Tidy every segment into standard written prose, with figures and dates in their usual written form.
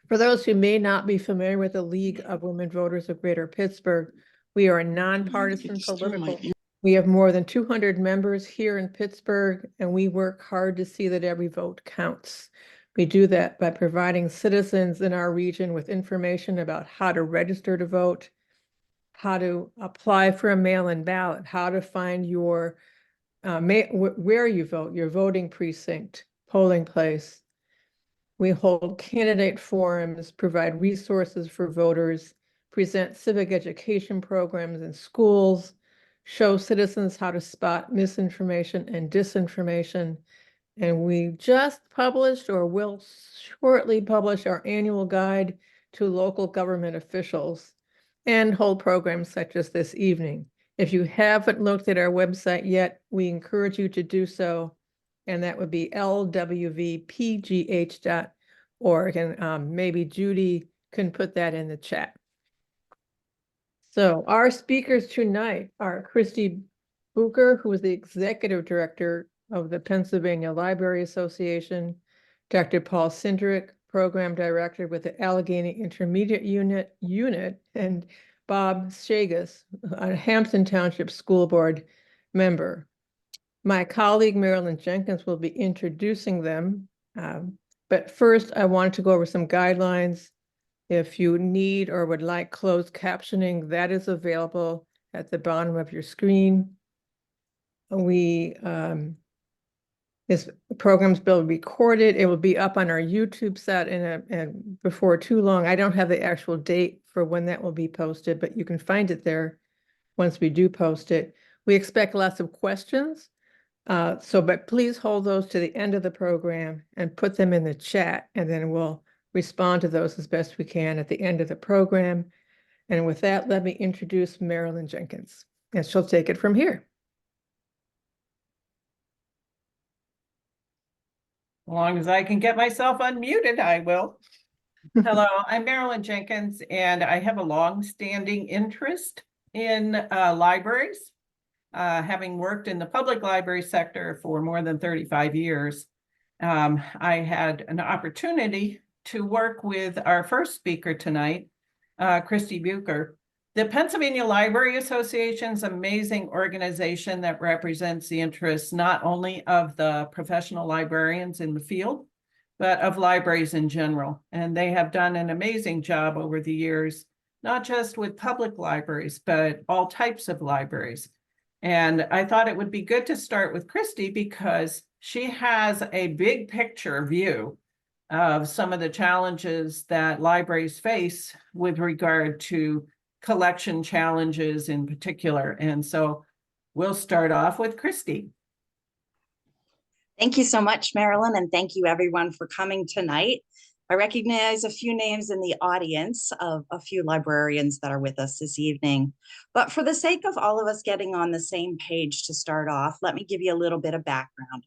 For those who may not be familiar with the League of Women Voters of Greater Pittsburgh, we are a nonpartisan political. We have more than 200 members here in Pittsburgh, and we work hard to see that every vote counts. We do that by providing citizens in our region with information about how to register to vote, how to apply for a mail-in ballot, how to find your where you vote, your voting precinct, polling place. We hold candidate forums, provide resources for voters, present civic education programs in schools, show citizens how to spot misinformation and disinformation. And we just published or will shortly publish our annual guide to local government officials and hold programs such as this evening. If you haven't looked at our website yet, we encourage you to do so. And that would be LWVPGH.org. And maybe Judy can put that in the chat. So our speakers tonight are Christy Bucher, who is the Executive Director of the Pennsylvania Library Association, Dr. Paul Cindric, Program Director with the Allegheny Intermediate Unit, and Bob Shagus, a Hampton Township School Board member. My colleague Marilyn Jenkins will be introducing them, but first I wanted to go over some guidelines. If you need or would like closed captioning, that is available at the bottom of your screen. This program's being recorded. It will be up on our YouTube set and before too long. I don't have the actual date for when that will be posted, but you can find it there once we do post it. We expect lots of questions. But please hold those to the end of the program and put them in the chat, and then we'll respond to those as best we can at the end of the program. And with that, let me introduce Marilyn Jenkins, and she'll take it from here. As long as I can get myself unmuted, I will. Hello, I'm Marilyn Jenkins, and I have a long-standing interest in libraries, having worked in the public library sector for more than 35 years. I had an opportunity to work with our first speaker tonight, Christy Bucher. The Pennsylvania Library Association is an amazing organization that represents the interests not only of the professional librarians in the field, but of libraries in general. And they have done an amazing job over the years, not just with public libraries, but all types of libraries. And I thought it would be good to start with Christy because she has a big picture view of some of the challenges that libraries face with regard to collection challenges in particular. And so we'll start off with Christy. Thank you so much, Marilyn, and thank you everyone for coming tonight. I recognize a few names in the audience of a few librarians that are with us this evening. But for the sake of all of us getting on the same page to start off, let me give you a little bit of background.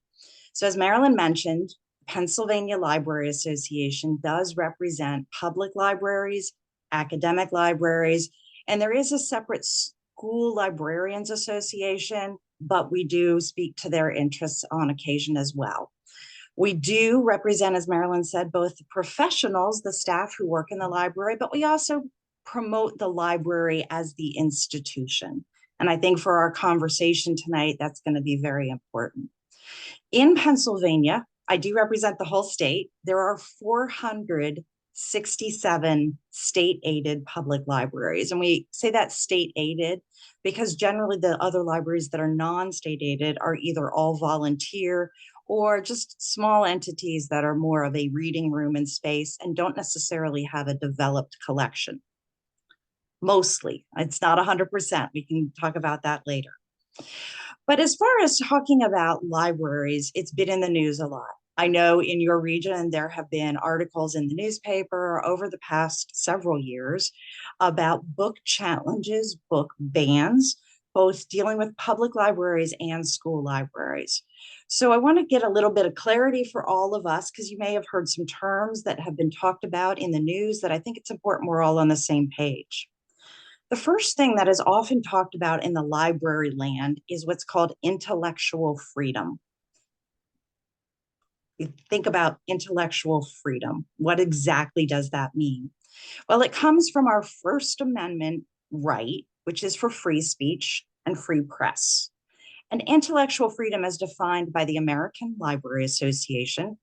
So as Marilyn mentioned, Pennsylvania Library Association does represent public libraries, academic libraries, and there is a separate school librarians association, but we do speak to their interests on occasion as well. We do represent, as Marilyn said, both the professionals, the staff who work in the library, but we also promote the library as the institution. And I think for our conversation tonight, that's going to be very important. In Pennsylvania, I do represent the whole state. There are 467 state-aided public libraries. And we say that state-aided because generally the other libraries that are non-state-aided are either all volunteer or just small entities that are more of a reading room and space and don't necessarily have a developed collection. Mostly, it's not 100%. We can talk about that later. But as far as talking about libraries, it's been in the news a lot. I know in your region, there have been articles in the newspaper over the past several years about book challenges, book bans, both dealing with public libraries and school libraries. So I want to get a little bit of clarity for all of us, because you may have heard some terms that have been talked about in the news that I think it's important we're all on the same page. The first thing that is often talked about in the library land is what's called intellectual freedom. You think about intellectual freedom. What exactly does that mean? Well, it comes from our First Amendment right, which is for free speech and free press. And intellectual freedom, as defined by the American Library Association,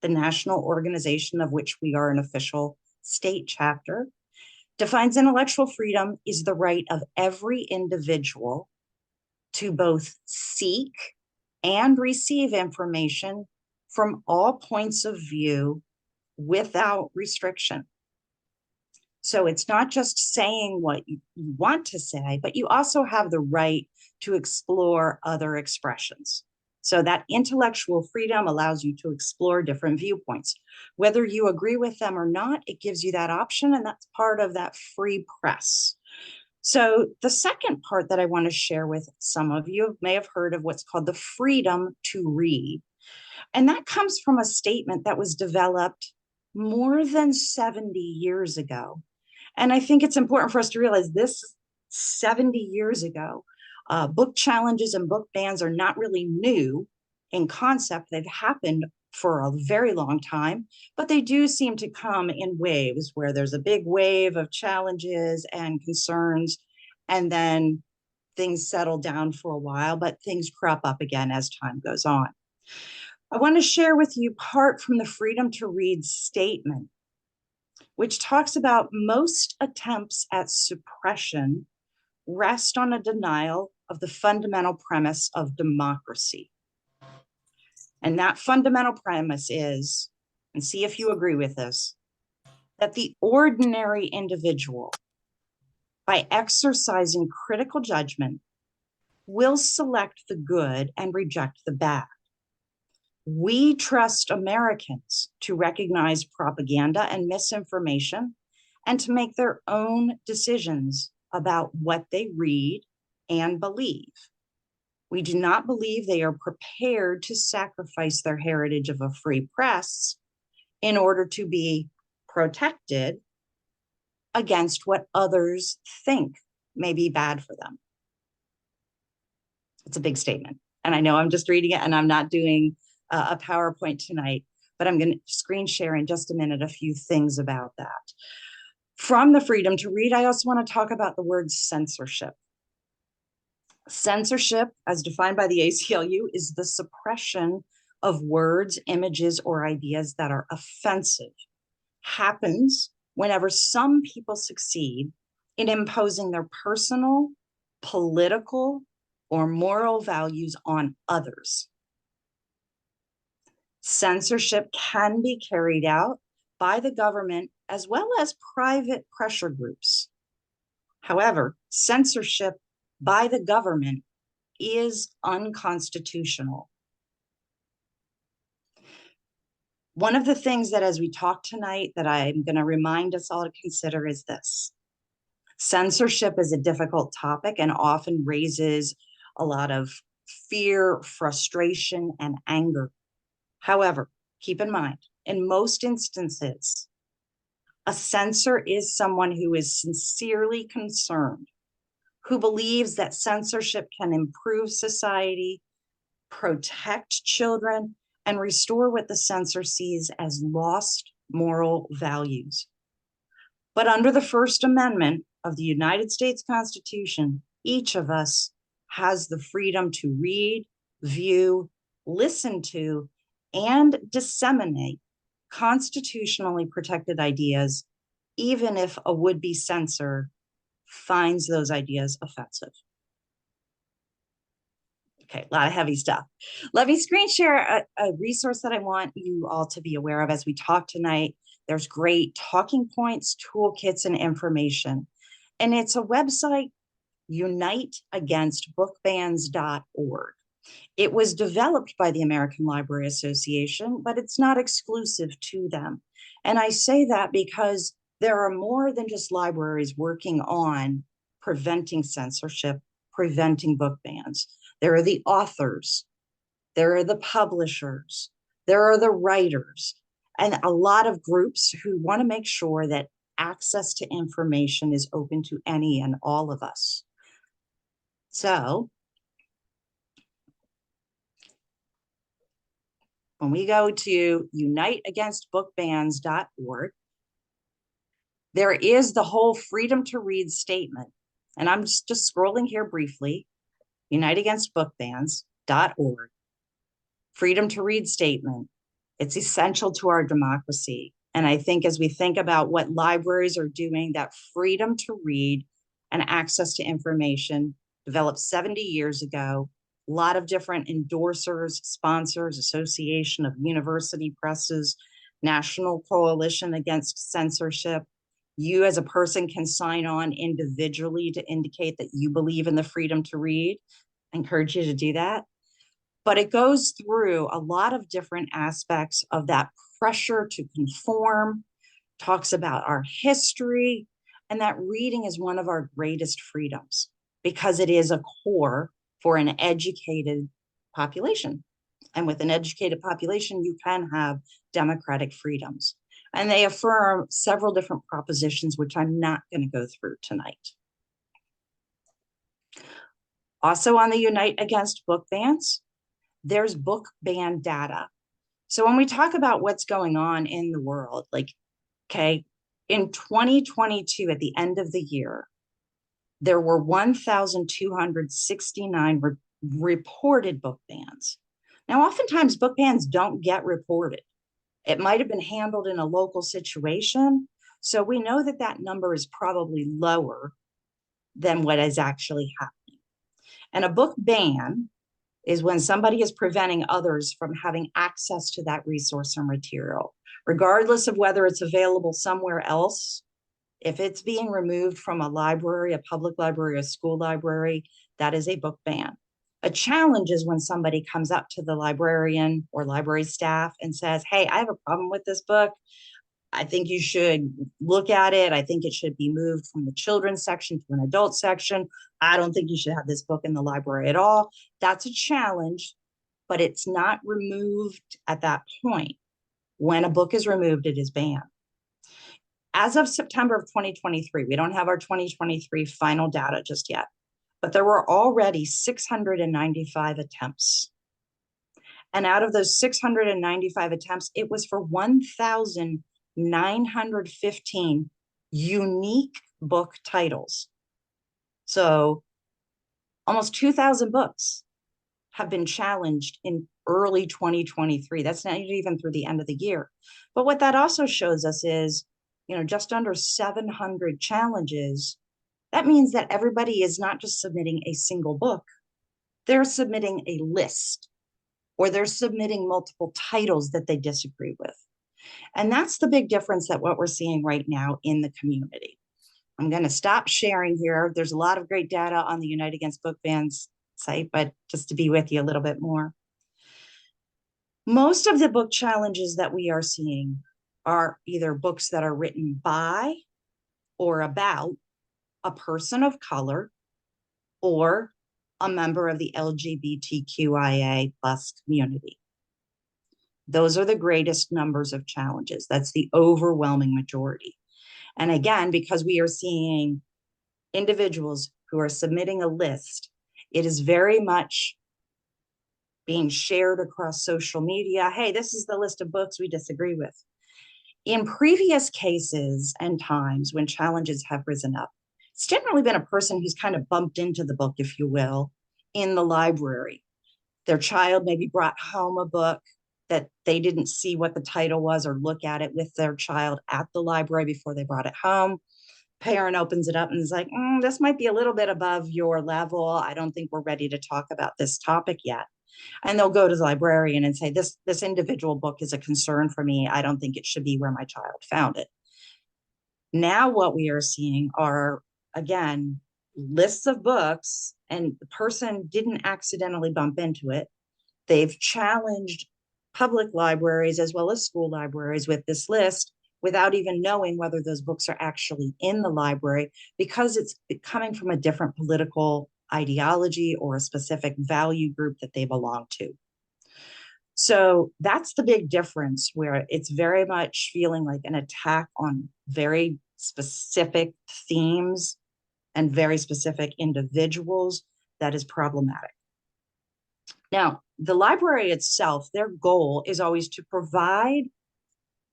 the national organization of which we are an official state chapter, defines intellectual freedom is the right of every individual to both seek and receive information from all points of view without restriction. So it's not just saying what you want to say, but you also have the right to explore other expressions. So that intellectual freedom allows you to explore different viewpoints. Whether you agree with them or not, it gives you that option, and that's part of that free press. So the second part that I want to share with some of you may have heard of what's called the freedom to read. And that comes from a statement that was developed more than 70 years ago. And I think it's important for us to realize this 70 years ago, book challenges and book bans are not really new in concept. They've happened for a very long time, but they do seem to come in waves where there's a big wave of challenges and concerns, and then things settle down for a while, but things crop up again as time goes on. I want to share with you part from the Freedom to Read statement, which talks about most attempts at suppression rest on a denial of the fundamental premise of democracy. And that fundamental premise is, and see if you agree with this, that the ordinary individual, by exercising critical judgment, will select the good and reject the bad. We trust Americans to recognize propaganda and misinformation and to make their own decisions about what they read and believe. We do not believe they are prepared to sacrifice their heritage of a free press in order to be protected against what others think may be bad for them. It's a big statement. And I know I'm just reading it and I'm not doing a PowerPoint tonight, but I'm going to screen share in just a minute a few things about that. From the Freedom to Read, I also want to talk about the word censorship. Censorship, as defined by the ACLU, is the suppression of words, images, or ideas that are offensive. Happens whenever some people succeed in imposing their personal, political, or moral values on others. Censorship can be carried out by the government as well as private pressure groups. However, censorship by the government is unconstitutional. One of the things that, as we talk tonight, that I'm going to remind us all to consider is this. Censorship is a difficult topic and often raises a lot of fear, frustration, and anger. However, keep in mind, in most instances, a censor is someone who is sincerely concerned, who believes that censorship can improve society, protect children, and restore what the censor sees as lost moral values. But under the First Amendment of the United States Constitution, each of us has the freedom to read, view, listen to, and disseminate constitutionally protected ideas, even if a would-be censor finds those ideas offensive. Okay, a lot of heavy stuff. Let me screen share a resource that I want you all to be aware of as we talk tonight. There's great talking points, toolkits, and information. And it's a website, uniteagainstbookbans.org. It was developed by the American Library Association, but it's not exclusive to them. And I say that because there are more than just libraries working on preventing censorship, preventing book bans. There are the authors, there are the publishers, there are the writers, and a lot of groups who want to make sure that access to information is open to any and all of us. So when we go to uniteagainstbookbans.org, there is the whole freedom to read statement. And I'm just scrolling here briefly, uniteagainstbookbans.org, freedom to read statement. It's essential to our democracy. And I think as we think about what libraries are doing, that freedom to read and access to information developed 70 years ago, a lot of different endorsers, sponsors, Association of University Presses, National Coalition Against Censorship. You as a person can sign on individually to indicate that you believe in the freedom to read. I encourage you to do that. But it goes through a lot of different aspects of that pressure to conform, talks about our history, and that reading is one of our greatest freedoms because it is a core for an educated population. And with an educated population, you can have democratic freedoms. And they affirm several different propositions, which I'm not going to go through tonight. Also on the Unite Against Book Bans, there's book ban data. So when we talk about what's going on in the world, like, okay, in 2022, at the end of the year, there were 1,269 reported book bans. Now, oftentimes book bans don't get reported. It might have been handled in a local situation. So we know that that number is probably lower than what is actually happening. And a book ban is when somebody is preventing others from having access to that resource or material, regardless of whether it's available somewhere else. If it's being removed from a library, a public library, a school library, that is a book ban. A challenge is when somebody comes up to the librarian or library staff and says, hey, I have a problem with this book. I think you should look at it. I think it should be moved from the children's section to an adult section. I don't think you should have this book in the library at all. That's a challenge, but it's not removed at that point. When a book is removed, it is banned. As of September of 2023, we don't have our 2023 final data just yet, but there were already 695 attempts. And out of those 695 attempts, it was for 1,915 unique book titles. So almost 2,000 books have been challenged in early 2023. That's not even through the end of the year. But what that also shows us is, just under 700 challenges. That means that everybody is not just submitting a single book. They're submitting a list, or they're submitting multiple titles that they disagree with. And that's the big difference that what we're seeing right now in the community. I'm going to stop sharing here. There's a lot of great data on the Unite Against Book Bans site, but just to be with you a little bit more. Most of the book challenges that we are seeing are either books that are written by or about a person of color or a member of the LGBTQIA+ community. Those are the greatest numbers of challenges. That's the overwhelming majority. And again, because we are seeing individuals who are submitting a list, it is very much being shared across social media. Hey, this is the list of books we disagree with. In previous cases and times when challenges have risen up, it's generally been a person who's kind of bumped into the book, if you will, in the library. Their child maybe brought home a book that they didn't see what the title was or look at it with their child at the library before they brought it home. Parent opens it up and is like, this might be a little bit above your level. I don't think we're ready to talk about this topic yet. And they'll go to the librarian and say, this individual book is a concern for me. I don't think it should be where my child found it. Now what we are seeing are, again, lists of books, and the person didn't accidentally bump into it. They've challenged public libraries as well as school libraries with this list without even knowing whether those books are actually in the library, because it's coming from a different political ideology or a specific value group that they belong to. So that's the big difference, where it's very much feeling like an attack on very specific themes and very specific individuals that is problematic. Now, the library itself, their goal is always to provide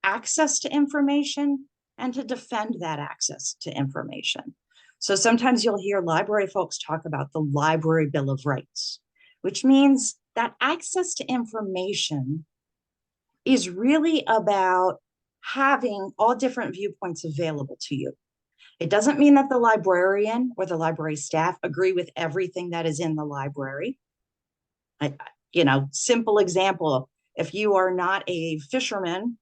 access to information and to defend that access to information. So sometimes you'll hear library folks talk about the Library Bill of Rights, which means that access to information is really about having all different viewpoints available to you. It doesn't mean that the librarian or the library staff agree with everything that is in the library. Simple example, if you are not a fisherman,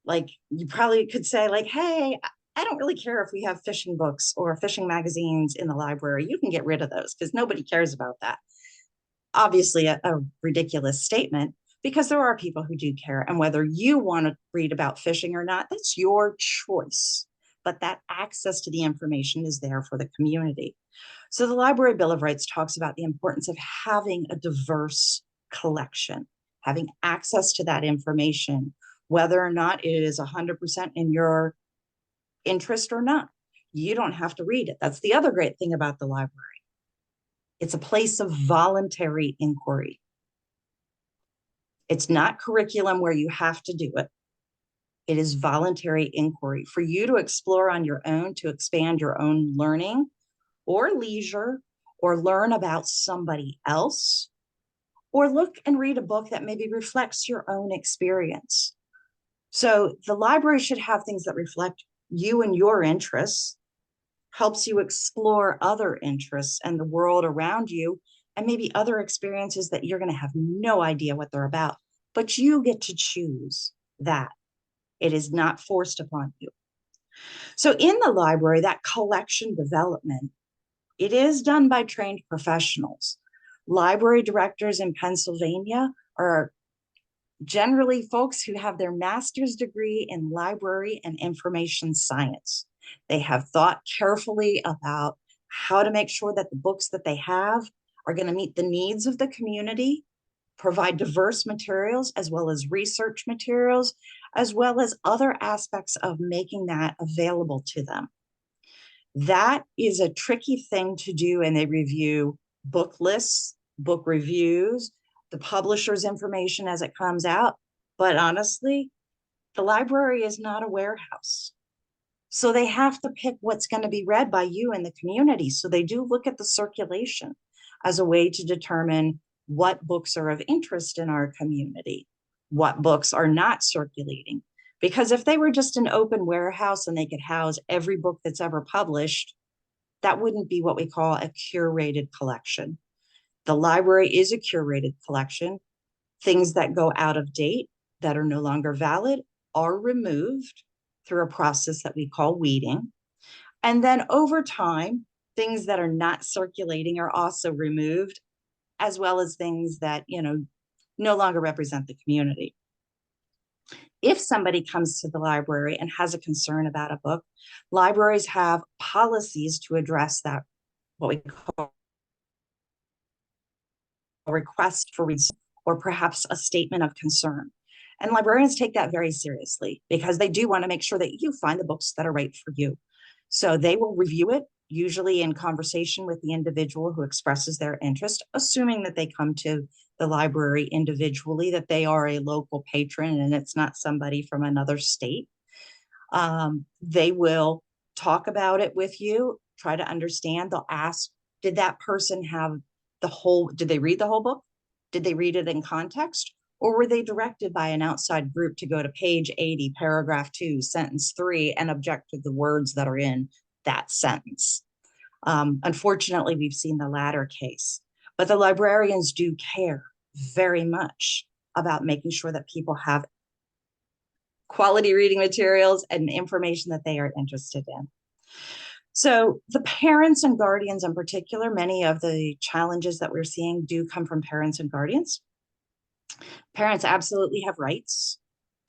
like you probably could say like, hey, I don't really care if we have fishing books or fishing magazines in the library. You can get rid of those because nobody cares about that. Obviously a ridiculous statement, because there are people who do care. And whether you want to read about fishing or not, that's your choice. But that access to the information is there for the community. So the Library Bill of Rights talks about the importance of having a diverse collection, having access to that information, whether or not it is 100% in your interest or not. You don't have to read it. That's the other great thing about the library. It's a place of voluntary inquiry. It's not curriculum where you have to do it. It is voluntary inquiry for you to explore on your own, to expand your own learning or leisure, or learn about somebody else, or look and read a book that maybe reflects your own experience. So the library should have things that reflect you and your interests, helps you explore other interests and the world around you, and maybe other experiences that you're going to have no idea what they're about, but you get to choose that. It is not forced upon you. So in the library, that collection development, it is done by trained professionals. Library directors in Pennsylvania are generally folks who have their master's degree in library and information science. They have thought carefully about how to make sure that the books that they have are going to meet the needs of the community, provide diverse materials as well as research materials, as well as other aspects of making that available to them. That is a tricky thing to do, and they review book lists, book reviews, the publisher's information as it comes out. But honestly, the library is not a warehouse. So they have to pick what's going to be read by you in the community. So they do look at the circulation as a way to determine what books are of interest in our community, what books are not circulating. Because if they were just an open warehouse and they could house every book that's ever published, that wouldn't be what we call a curated collection. The library is a curated collection. Things that go out of date, that are no longer valid, are removed through a process that we call weeding. And then over time, things that are not circulating are also removed, as well as things that, no longer represent the community. If somebody comes to the library and has a concern about a book, libraries have policies to address that, what we call a request for or perhaps a statement of concern. And librarians take that very seriously because they do want to make sure that you find the books that are right for you. So they will review it, usually in conversation with the individual who expresses their interest, assuming that they come to the library individually, that they are a local patron and it's not somebody from another state. They will talk about it with you, try to understand. They'll ask, did that person have did they read the whole book? Did they read it in context? Or were they directed by an outside group to go to page 80, paragraph 2, sentence 3, and object to the words that are in that sentence? Unfortunately, we've seen the latter case, but the librarians do care very much about making sure that people have quality reading materials and information that they are interested in. So the parents and guardians in particular, many of the challenges that we're seeing do come from parents and guardians. Parents absolutely have rights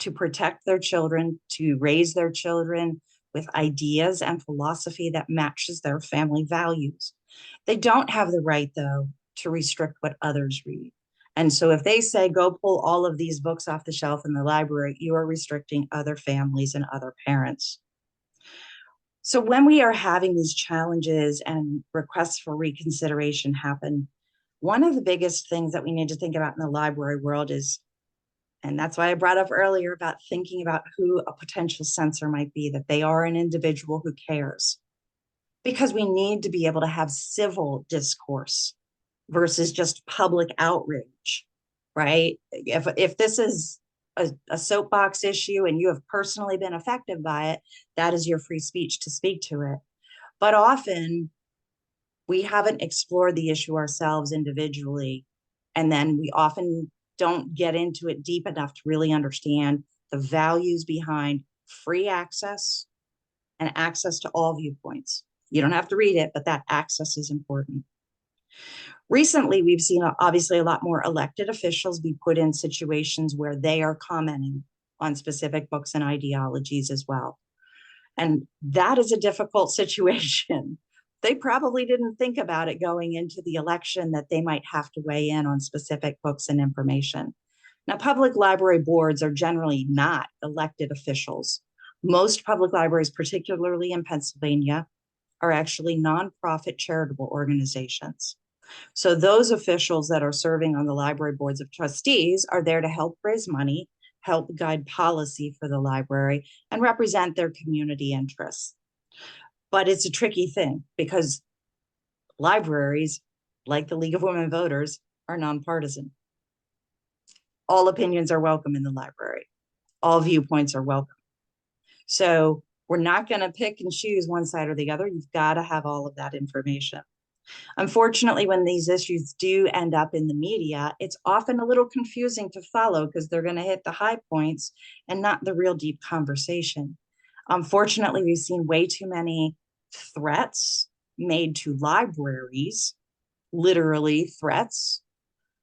to protect their children, to raise their children with ideas and philosophy that matches their family values. They don't have the right, though, to restrict what others read. And so if they say, go pull all of these books off the shelf in the library, you are restricting other families and other parents. So when we are having these challenges and requests for reconsideration happen, One of the biggest things that we need to think about in the library world is, and that's why I brought up earlier about thinking about who a potential censor might be, that they are an individual who cares. Because we need to be able to have civil discourse versus just public outrage, right? If this is a soapbox issue and you have personally been affected by it, that is your free speech to speak to it. But often we haven't explored the issue ourselves individually. And then we often don't get into it deep enough to really understand the values behind free access and access to all viewpoints. You don't have to read it, but that access is important. Recently, we've seen obviously a lot more elected officials be put in situations where they are commenting on specific books and ideologies as well. And that is a difficult situation. They probably didn't think about it going into the election that they might have to weigh in on specific books and information. Now, public library boards are generally not elected officials. Most public libraries, particularly in Pennsylvania, are actually nonprofit charitable organizations. So those officials that are serving on the library boards of trustees are there to help raise money, help guide policy for the library, and represent their community interests. But it's a tricky thing because libraries, like the League of Women Voters, are nonpartisan. All opinions are welcome in the library. All viewpoints are welcome. So we're not going to pick and choose one side or the other. You've got to have all of that information. Unfortunately, when these issues do end up in the media, it's often a little confusing to follow because they're going to hit the high points and not the real deep conversation. Unfortunately, we've seen way too many threats made to libraries, literally threats,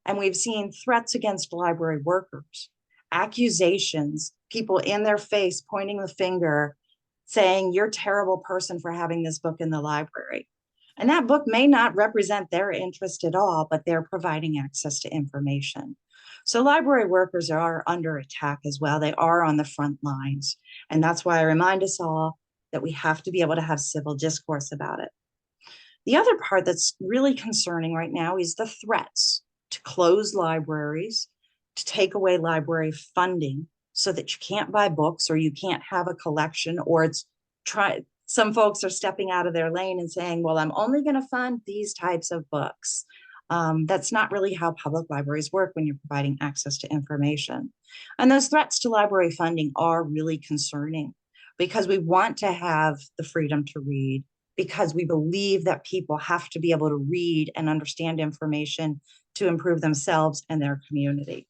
and we've seen threats against library workers, accusations, people in their face pointing the finger, saying, you're a terrible person for having this book in the library. And that book may not represent their interest at all, but they're providing access to information. So library workers are under attack as well. They are on the front lines. And that's why I remind us all that we have to be able to have civil discourse about it. The other part that's really concerning right now is the threats to close libraries, to take away library funding so that you can't buy books or you can't have a collection, or some folks are stepping out of their lane and saying, well, I'm only going to fund these types of books. That's not really how public libraries work when you're providing access to information. And those threats to library funding are really concerning because we want to have the freedom to read, because we believe that people have to be able to read and understand information to improve themselves and their community.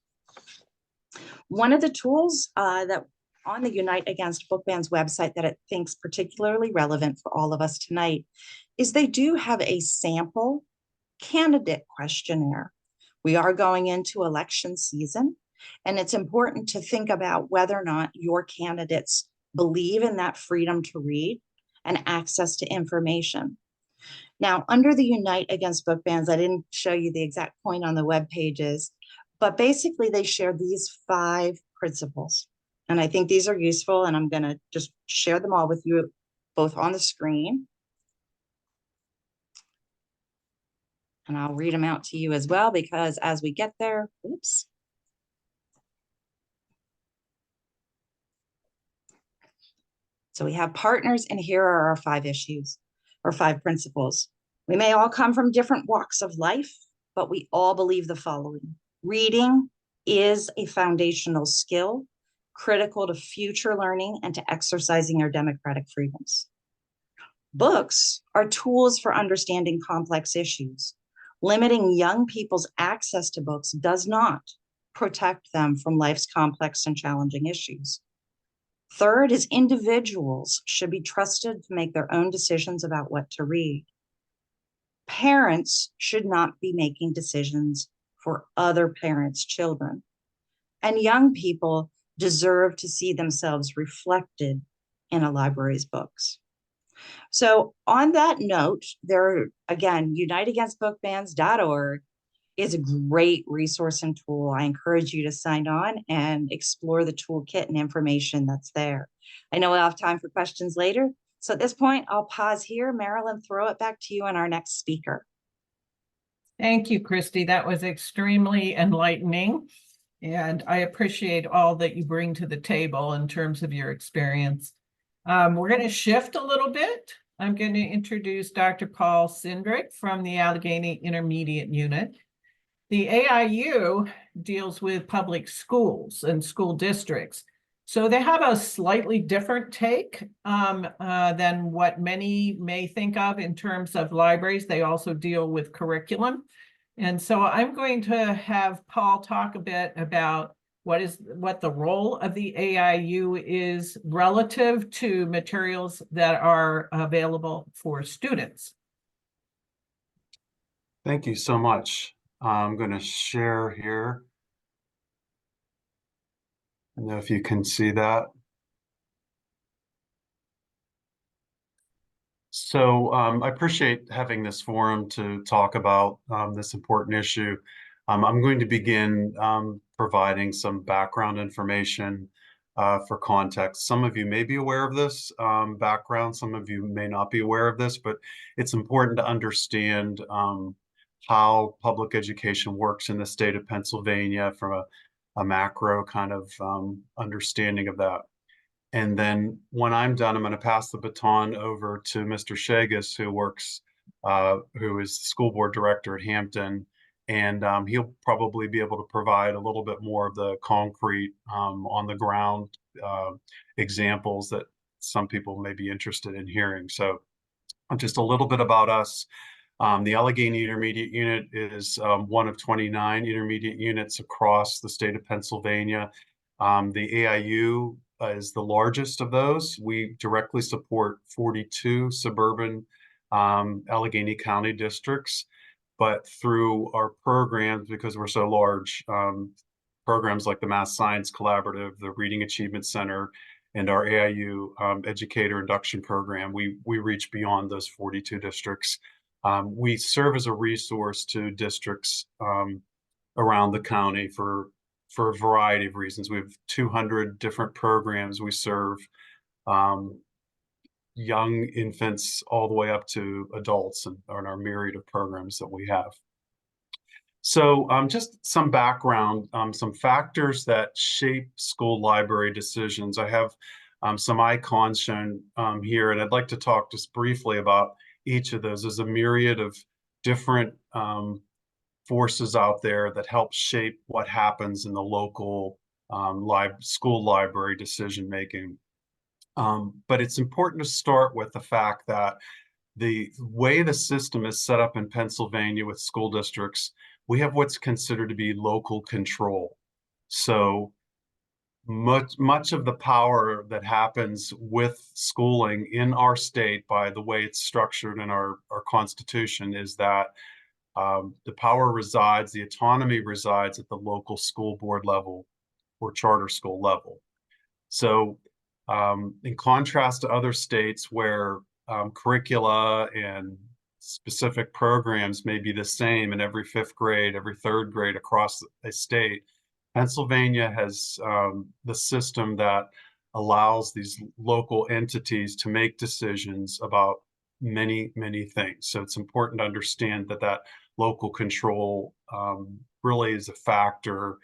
One of the tools that on the Unite Against Book Bans website that it thinks particularly relevant for all of us tonight is they do have a sample candidate questionnaire. We are going into election season, and it's important to think about whether or not your candidates believe in that freedom to read and access to information. Now, under the Unite Against Book Bans, I didn't show you the exact point on the web pages, but basically they share these 5 principles. And I think these are useful, and I'm going to just share them all with you both on the screen. And I'll read them out to you as well, because as we get there, oops. So we have partners, and here are our 5 issues or 5 principles. We may all come from different walks of life, but we all believe the following. Reading is a foundational skill critical to future learning and to exercising our democratic freedoms. Books are tools for understanding complex issues. Limiting young people's access to books does not protect them from life's complex and challenging issues. Third is individuals should be trusted to make their own decisions about what to read. Parents should not be making decisions for other parents' children. And young people deserve to see themselves reflected in a library's books. So on that note, again, uniteagainstbookbans.org is a great resource and tool. I encourage you to sign on and explore the toolkit and information that's there. I know we'll have time for questions later. So at this point, I'll pause here. Marilyn, throw it back to you and our next speaker. Thank you, Christy. That was extremely enlightening. And I appreciate all that you bring to the table in terms of your experience. We're going to shift a little bit. I'm going to introduce Dr. Paul Sindrick from the Allegheny Intermediate Unit. The AIU deals with public schools and school districts. So they have a slightly different take than what many may think of in terms of libraries. They also deal with curriculum. And so I'm going to have Paul talk a bit about what the role of the AIU is relative to materials that are available for students. Thank you so much. I'm going to share here. I don't know if you can see that. So I appreciate having this forum to talk about this important issue. I'm going to begin providing some background information for context. Some of you may be aware of this background, some of you may not be aware of this, but it's important to understand how public education works in the state of Pennsylvania from a macro kind of understanding of that. And then when I'm done, I'm going to pass the baton over to Mr. Shagus, who is the school board director at Hampton. And he'll probably be able to provide a little bit more of the concrete on the ground examples that some people may be interested in hearing. So just a little bit about us. The Allegheny Intermediate Unit is one of 29 intermediate units across the state of Pennsylvania. The AIU is the largest of those. We directly support 42 suburban Allegheny County districts, but through our programs, because we're so large, programs like the Math Science Collaborative, the Reading Achievement Center, and our AIU Educator Induction Program, we reach beyond those 42 districts. We serve as a resource to districts around the county for a variety of reasons. We have 200 different programs we serve, young infants all the way up to adults in our myriad of programs that we have. So just some background, some factors that shape school library decisions. I have some icons shown here, and I'd like to talk just briefly about each of those. There's a myriad of different forces out there that help shape what happens in the local school library decision making. But it's important to start with the fact that the way the system is set up in Pennsylvania with school districts, we have what's considered to be local control. So much of the power that happens with schooling in our state, by the way it's structured in our Constitution, is that the power resides, the autonomy resides at the local school board level or charter school level. So in contrast to other states where curricula and specific programs may be the same in every fifth grade, every third grade across a state, Pennsylvania has the system that allows these local entities to make decisions about many, many things. So it's important to understand that local control really is a factor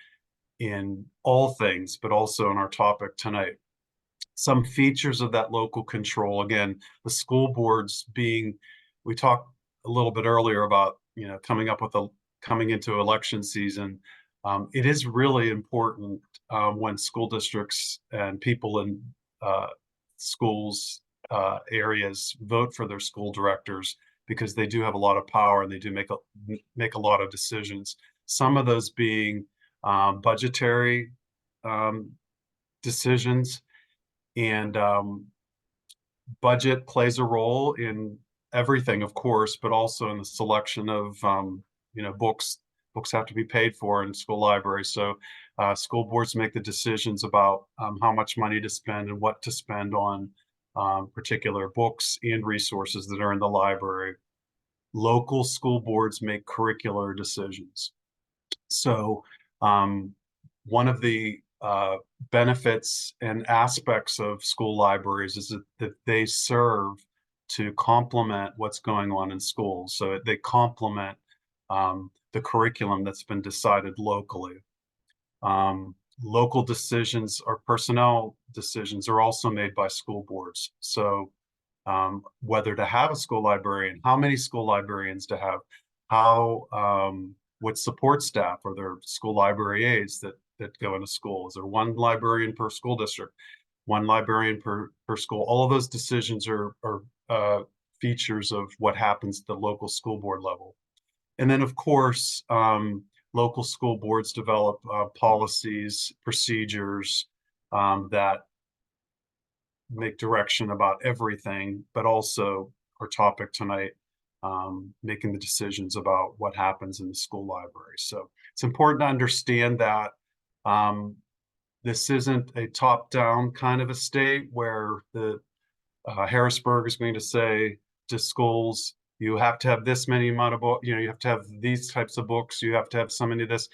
in all things, but also in our topic tonight. Some features of that local control, again, the school boards being, we talked a little bit earlier about, coming into election season. It is really important when school districts and people in schools areas vote for their school directors, because they do have a lot of power and they do make a lot of decisions. Some of those being budgetary decisions, and budget plays a role in everything, of course, but also in the selection of books. Books have to be paid for in school libraries. So school boards make the decisions about how much money to spend and what to spend on particular books and resources that are in the library. Local school boards make curricular decisions. So one of the benefits and aspects of school libraries is that they serve to complement what's going on in schools. So they complement the curriculum that's been decided locally. Local decisions or personnel decisions are also made by school boards. So whether to have a school librarian, how many school librarians to have, what support staff, or there school library aides that go into school? Is there one librarian per school district, one librarian per school? All of those decisions are features of what happens at the local school board level. And then, of course, local school boards develop policies, procedures that make direction about everything, but also our topic tonight, making the decisions about what happens in the school library. So it's important to understand that this isn't a top-down kind of a state where the Harrisburg is going to say to schools, you have to have this many amount of books, you have to have these types of books, you have to have so many of this.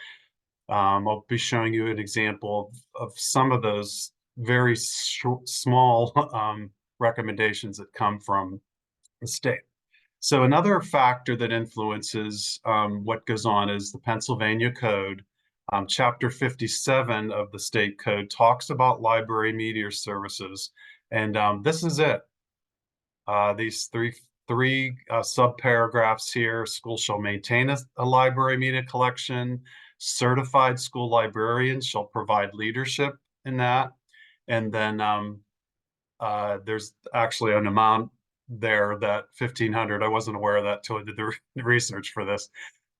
I'll be showing you an example of some of those very small recommendations that come from the state. So another factor that influences what goes on is the Pennsylvania Code. Chapter 57 of the state code talks about library media services, and this is it. These three sub-paragraphs here. Schools shall maintain a library media collection. Certified school librarians shall provide leadership in that. And then there's actually an amount there, that 1,500. I wasn't aware of that till I did the research for this.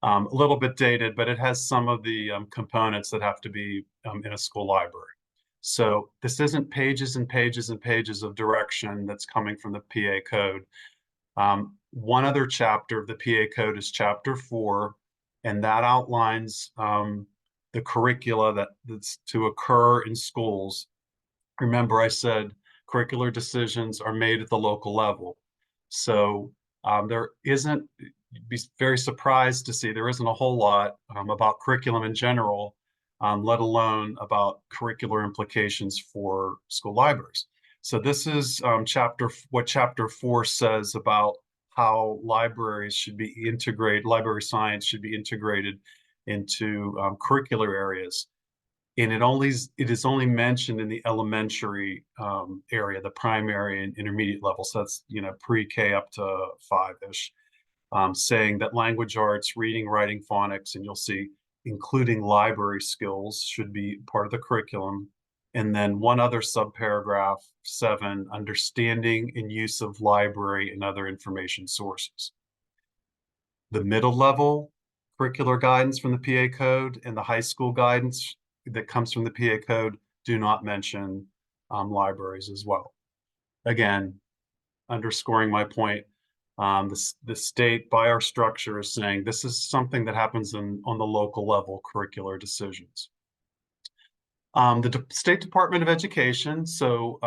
A little bit dated, but it has some of the components that have to be in a school library. So this isn't pages and pages and pages of direction that's coming from the PA code. One other chapter of the PA code is chapter 4, and that outlines the curricula that's to occur in schools. Remember, I said curricular decisions are made at the local level. So there isn't, you'd be very surprised to see there isn't a whole lot about curriculum in general, let alone about curricular implications for school libraries. So this is what chapter 4 says about how libraries should be integrated, library science should be integrated into curricular areas. And it is only mentioned in the elementary area, the primary and intermediate level. So that's, pre-K up to 5-ish, saying that language arts, reading, writing, phonics, and you'll see including library skills should be part of the curriculum. And then one other subparagraph, 7, understanding and use of library and other information sources. The middle level curricular guidance from the PA code and the high school guidance that comes from the PA code do not mention libraries as well. Again, underscoring my point, the state, by our structure, is saying this is something that happens on the local level, curricular decisions. The State Department of Education, so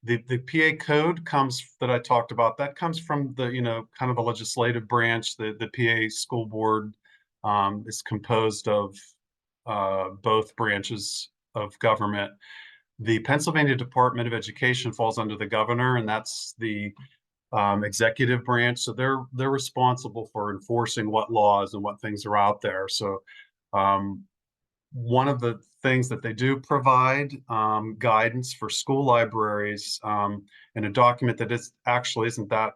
the PA code that I talked about, that comes from the, kind of the legislative branch. The PA school board is composed of both branches of government. The Pennsylvania Department of Education falls under the governor, and that's the executive branch. So they're responsible for enforcing what laws and what things are out there. So one of the things that they do provide guidance for school libraries in a document that isn't that,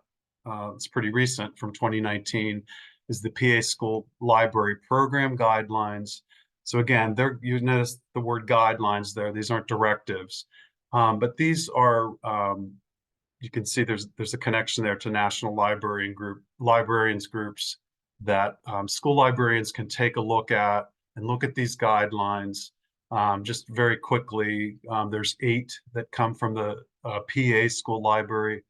it's pretty recent, from 2019, is the PA School Library Program Guidelines. So again, you notice the word guidelines there. These aren't directives, but these are, you can see there's a connection there to national librarians groups that school librarians can take a look at and look at these guidelines. Just very quickly, there's 8 that come from the PA School Library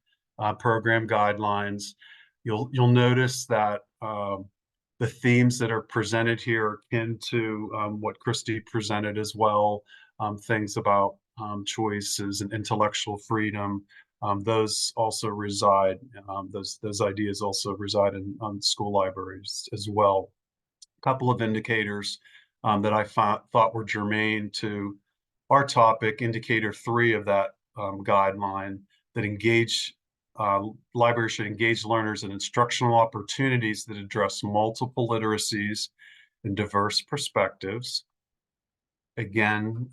Program Guidelines. You'll notice that the themes that are presented here are akin to what Christy presented as well. Things about choices and intellectual freedom. Those also reside, those ideas also reside in school libraries as well. A couple of indicators that I thought were germane to our topic. Indicator 3 of that guideline, that engage libraries should engage learners in instructional opportunities that address multiple literacies and diverse perspectives. Again,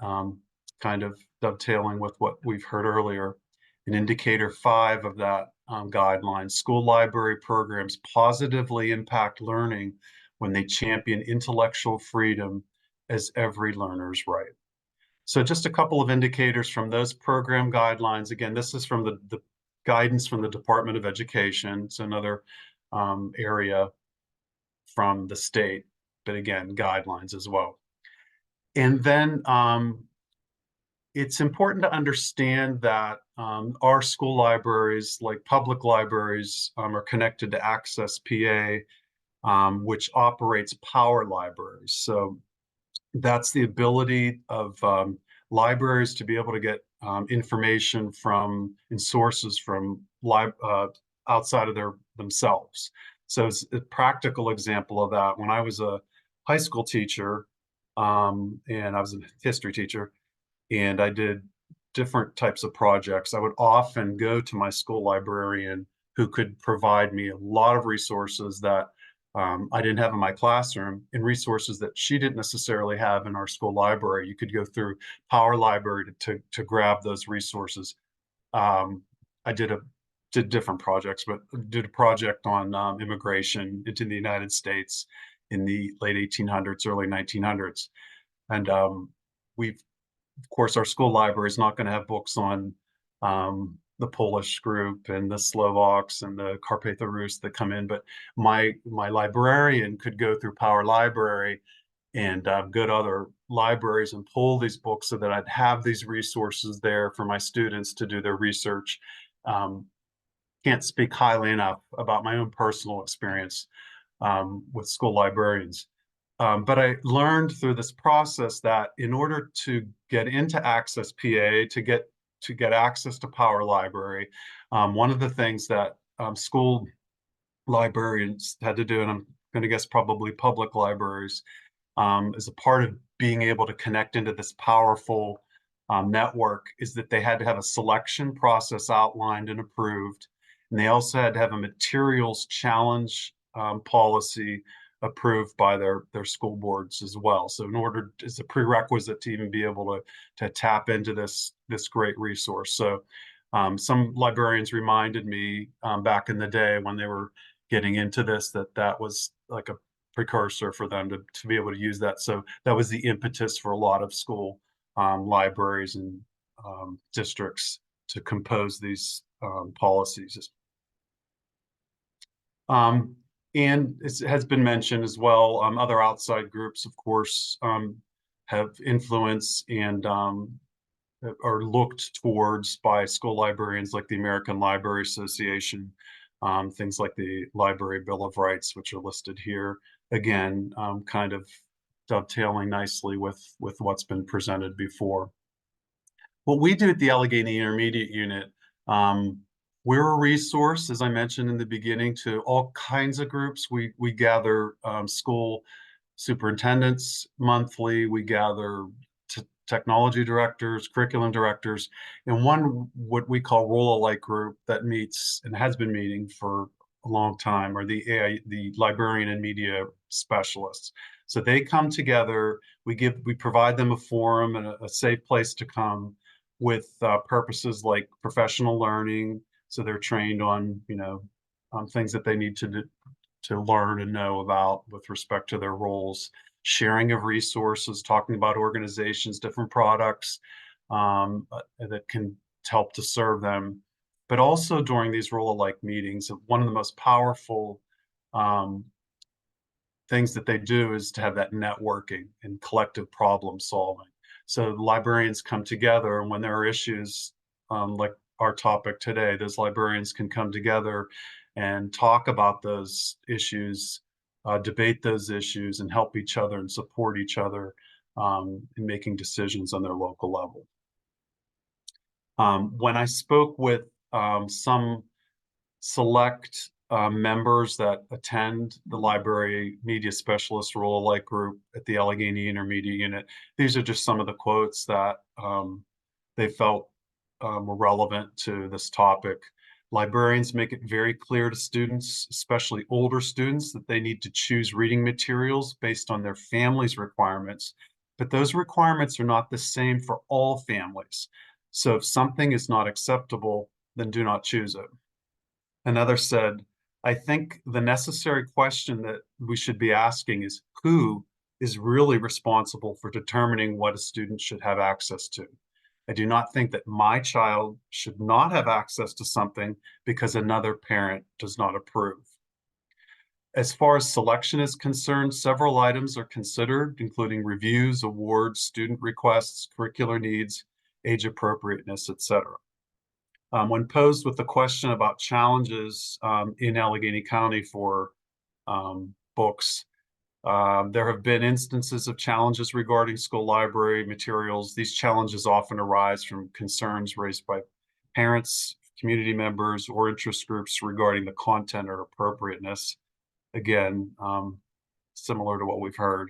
kind of dovetailing with what we've heard earlier. In indicator 5 of that guideline, school library programs positively impact learning when they champion intellectual freedom as every learner's right. So just a couple of indicators from those program guidelines. Again, this is from the guidance from the Department of Education. It's another area from the state, but again, guidelines as well. And then it's important to understand that our school libraries, like public libraries, are connected to Access PA, which operates power libraries. So that's the ability of libraries to be able to get information from and sources from outside of themselves. So it's a practical example of that. When I was a high school teacher, and I was a history teacher, and I did different types of projects, I would often go to my school librarian, who could provide me a lot of resources that I didn't have in my classroom, and resources that she didn't necessarily have in our school library. You could go through Power Library to grab those resources. I did different projects, but did a project on immigration into the United States in the late 1800s, early 1900s. And of course, our school library is not going to have books on the Polish group and the Slovaks and the Carpatho Rus that come in, but my librarian could go through Power Library and go to other libraries and pull these books so that I'd have these resources there for my students to do their research. Can't speak highly enough about my own personal experience with school librarians. But I learned through this process that in order to get into Access PA, to get access to Power Library, one of the things that school librarians had to do, and I'm going to guess probably public libraries, as a part of being able to connect into this powerful network, is that they had to have a selection process outlined and approved. And they also had to have a materials challenge policy approved by their school boards as well. So in order, as a prerequisite to even be able to tap into this great resource. So some librarians reminded me back in the day when they were getting into this, that was like a precursor for them to be able to use that. So that was the impetus for a lot of school libraries and districts to compose these policies. And it has been mentioned as well, other outside groups, of course, have influence and are looked towards by school librarians, like the American Library Association, things like the Library Bill of Rights, which are listed here. Again, kind of dovetailing nicely with what's been presented before. What we do at the Allegheny Intermediate Unit, we're a resource, as I mentioned in the beginning, to all kinds of groups. We gather school superintendents monthly. We gather technology directors, curriculum directors, and one what we call role-alike group that meets and has been meeting for a long time are the librarian and media specialists. So they come together. We provide them a forum and a safe place to come with purposes like professional learning. So they're trained on, things that they need to learn and know about with respect to their roles, sharing of resources, talking about organizations, different products that can help to serve them. But also during these role-alike meetings, one of the most powerful things that they do is to have that networking and collective problem solving. So the librarians come together, and when there are issues like our topic today, those librarians can come together and talk about those issues, debate those issues, and help each other and support each other in making decisions on their local level. When I spoke with some select members that attend the library media specialist role-alike group at the Allegheny Intermediate Unit, these are just some of the quotes that they felt were relevant to this topic. Librarians make it very clear to students, especially older students, that they need to choose reading materials based on their family's requirements, but those requirements are not the same for all families. So if something is not acceptable, then do not choose it. Another said, I think the necessary question that we should be asking is who is really responsible for determining what a student should have access to? I do not think that my child should not have access to something because another parent does not approve. As far as selection is concerned, several items are considered, including reviews, awards, student requests, curricular needs, age appropriateness, etc. When posed with the question about challenges in Allegheny County for books, there have been instances of challenges regarding school library materials. These challenges often arise from concerns raised by parents, community members, or interest groups regarding the content or appropriateness. Again, similar to what we've heard.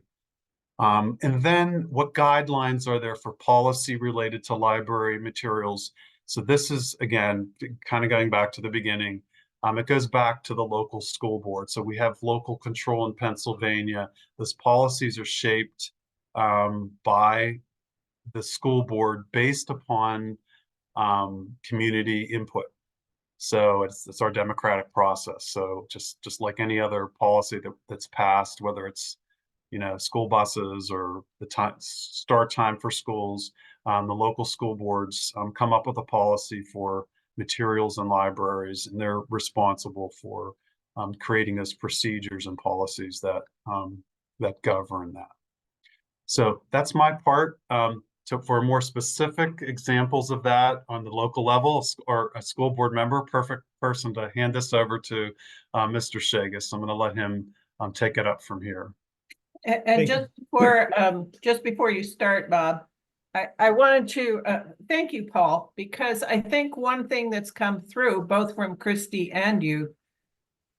And then what guidelines are there for policy related to library materials? So this is, again, kind of going back to the beginning. It goes back to the local school board. So we have local control in Pennsylvania. Those policies are shaped by the school board based upon community input. So it's our democratic process. So just like any other policy that's passed, whether it's school buses or the start time for schools, the local school boards come up with a policy for materials and libraries, and they're responsible for creating those procedures and policies that that govern that. So that's my part. So for more specific examples of that on the local level or a school board member, perfect person to hand this over to Mr. Shagus. I'm going to let him take it up from here. And just before you start, Bob, I wanted to thank you, Paul, because I think one thing that's come through both from Christy and you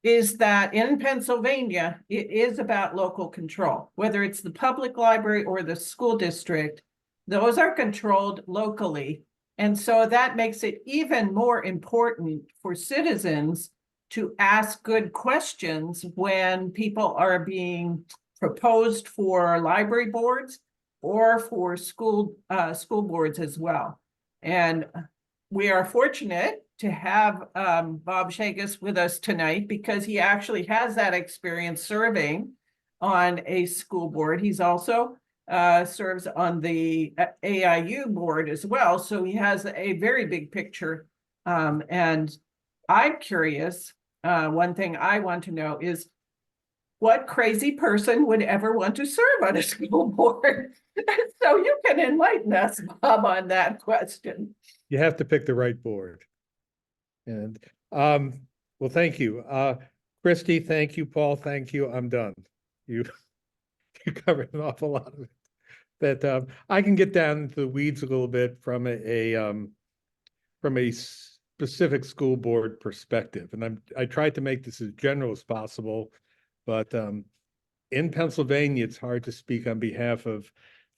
is that in Pennsylvania, it is about local control, whether it's the public library or the school district, those are controlled locally. And so that makes it even more important for citizens to ask good questions when people are being proposed for library boards or for school boards as well. And we are fortunate to have Bob Shagus with us tonight because he actually has that experience serving on a school board. He's also serves on the AIU board as well. So he has a very big picture. And I'm curious, one thing I want to know is what crazy person would ever want to serve on a school board? So you can enlighten us, Bob, on that question. You have to pick the right board. And well, thank you. Christy, thank you. Paul, thank you. I'm done. You covered an awful lot of it. That I can get down into the weeds a little bit from a specific school board perspective. And I tried to make this as general as possible, but in Pennsylvania, it's hard to speak on behalf of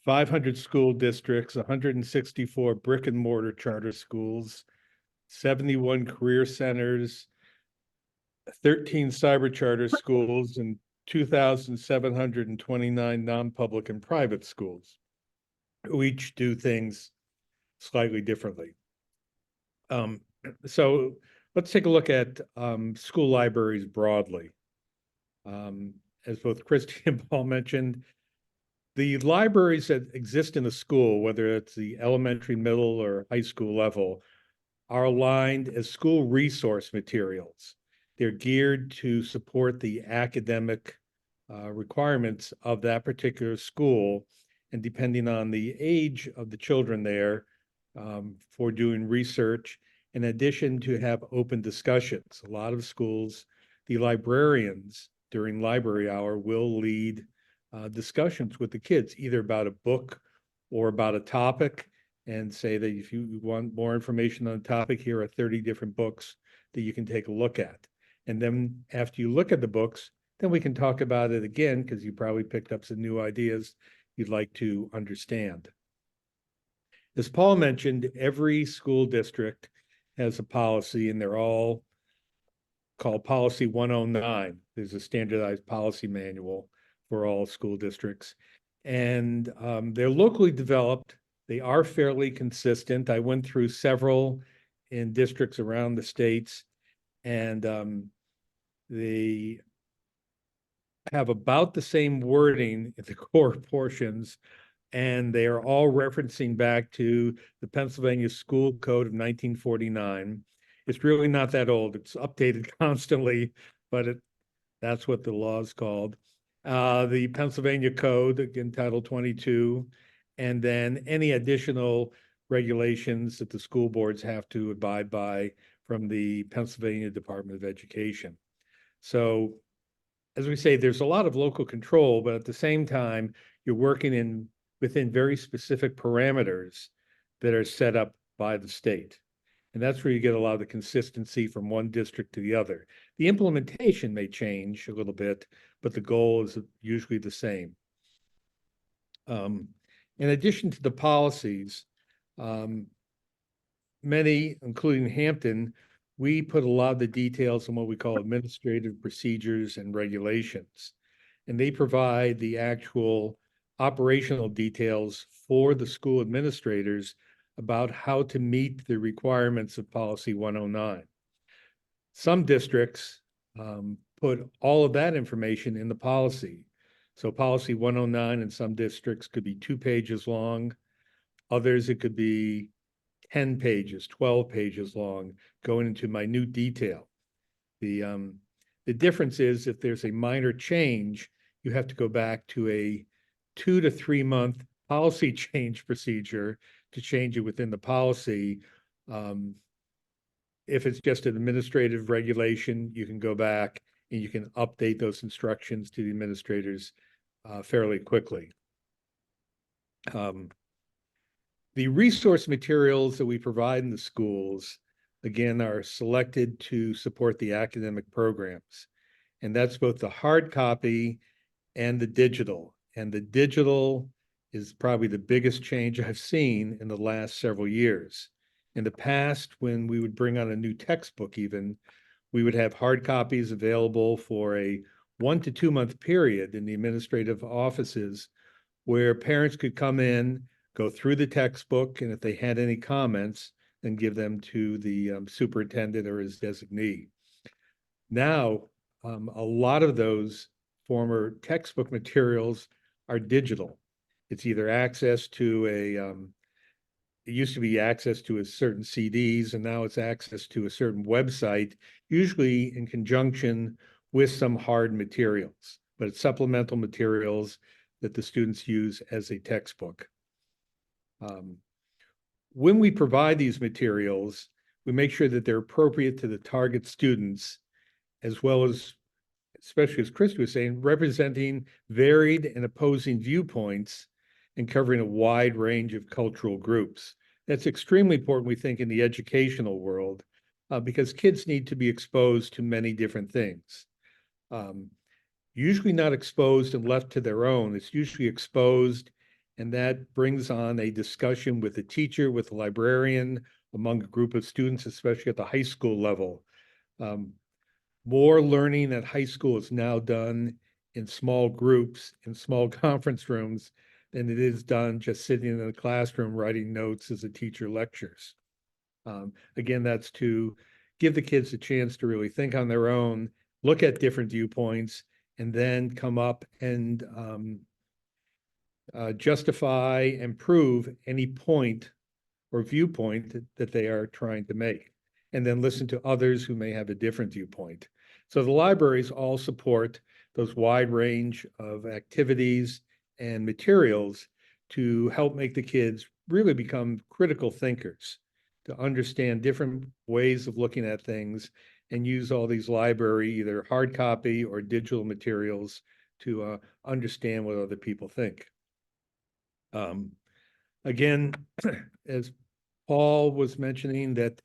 500 school districts, 164 brick and mortar charter schools, 71 career centers, 13 cyber charter schools, and 2,729 non-public and private schools, who each do things slightly differently. So let's take a look at school libraries broadly. As both Christy and Paul mentioned, the libraries that exist in a school, whether it's the elementary, middle, or high school level, are aligned as school resource materials. They're geared to support the academic requirements of that particular school, and depending on the age of the children there, for doing research, in addition to have open discussions. A lot of schools, the librarians during library hour will lead discussions with the kids, either about a book or about a topic, and say that if you want more information on a topic, here are 30 different books that you can take a look at. And then after you look at the books, then we can talk about it again, because you probably picked up some new ideas you'd like to understand. As Paul mentioned, every school district has a policy, and they're all called Policy 109. There's a standardized policy manual for all school districts. And they're locally developed. They are fairly consistent. I went through several in districts around the states, and they have about the same wording in the core portions, and they are all referencing back to the Pennsylvania School Code of 1949. It's really not that old. It's updated constantly, but that's what the law is called. The Pennsylvania Code, again, Title 22, and then any additional regulations that the school boards have to abide by from the Pennsylvania Department of Education. So, as we say, there's a lot of local control, but at the same time, you're working within very specific parameters that are set up by the state. And that's where you get a lot of the consistency from one district to the other. The implementation may change a little bit, but the goal is usually the same. In addition to the policies, many, including Hampton, we put a lot of the details on what we call administrative procedures and regulations. And they provide the actual operational details for the school administrators about how to meet the requirements of Policy 109. Some districts put all of that information in the policy. So Policy 109 in some districts could be 2 pages long. Others, it could be 10 pages, 12 pages long, going into minute detail. The difference is if there's a minor change, you have to go back to a 2 to 3 month policy change procedure to change it within the policy. If it's just an administrative regulation, you can go back and you can update those instructions to the administrators fairly quickly. The resource materials that we provide in the schools, again, are selected to support the academic programs. And that's both the hard copy and the digital. And the digital is probably the biggest change I've seen in the last several years. In the past, when we would bring on a new textbook even, we would have hard copies available for a 1 to 2 month period in the administrative offices where parents could come in, go through the textbook, and if they had any comments, then give them to the superintendent or his designee. Now, a lot of those former textbook materials are digital. It's either access to it used to be access to a certain CDs, and now it's access to a certain website, usually in conjunction with some hard materials, but it's supplemental materials that the students use as a textbook. When we provide these materials, we make sure that they're appropriate to the target students, as well as, especially as Chris was saying, representing varied and opposing viewpoints and covering a wide range of cultural groups. That's extremely important, we think, in the educational world, because kids need to be exposed to many different things. Usually not exposed and left to their own. It's usually exposed, and that brings on a discussion with the teacher, with the librarian, among a group of students, especially at the high school level. More learning at high school is now done in small groups, in small conference rooms, than it is done just sitting in a classroom writing notes as a teacher lectures. Again, that's to give the kids a chance to really think on their own, look at different viewpoints, and then come up and justify and prove any point or viewpoint that they are trying to make, and then listen to others who may have a different viewpoint. So the libraries all support those wide range of activities and materials to help make the kids really become critical thinkers, to understand different ways of looking at things, and use all these library, either hard copy or digital materials, to understand what other people think. Again, as Paul was mentioning, that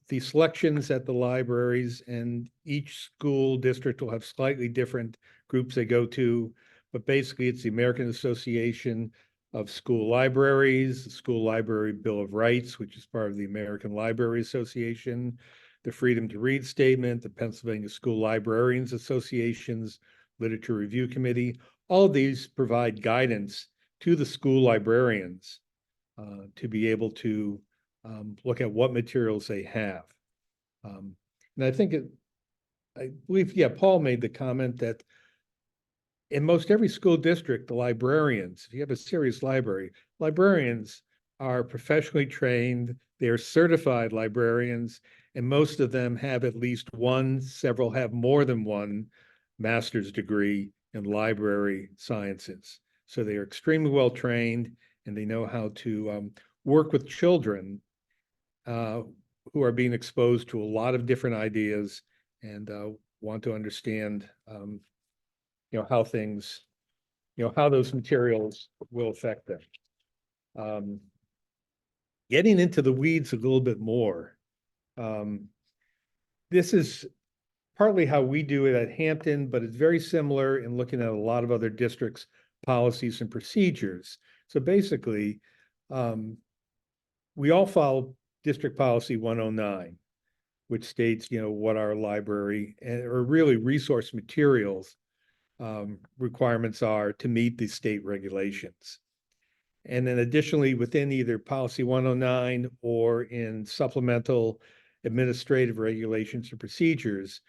the selections at the libraries, and each school district will have slightly different groups they go to, but basically it's the American Association of school libraries, the School Library Bill of Rights, which is part of the American Library Association, the Freedom to Read Statement, the Pennsylvania School Librarians Association's Literature Review Committee. All of these provide guidance to the school librarians to be able to look at what materials they have. And I think I believe, yeah, Paul made the comment that in most every school district, the librarians, if you have a serious library, librarians are professionally trained, they are certified librarians, and most of them have at least one, several have more than one master's degree in library sciences. So they are extremely well trained and they know how to work with children who are being exposed to a lot of different ideas and want to understand how things, how those materials will affect them. Getting into the weeds a little bit more. This is partly how we do it at Hampton, but it's very similar in looking at a lot of other districts' policies and procedures. So basically, we all follow District Policy 109, which states, what our library or really resource materials requirements are to meet the state regulations. And then additionally, within either Policy 109 or in supplemental administrative regulations or procedures,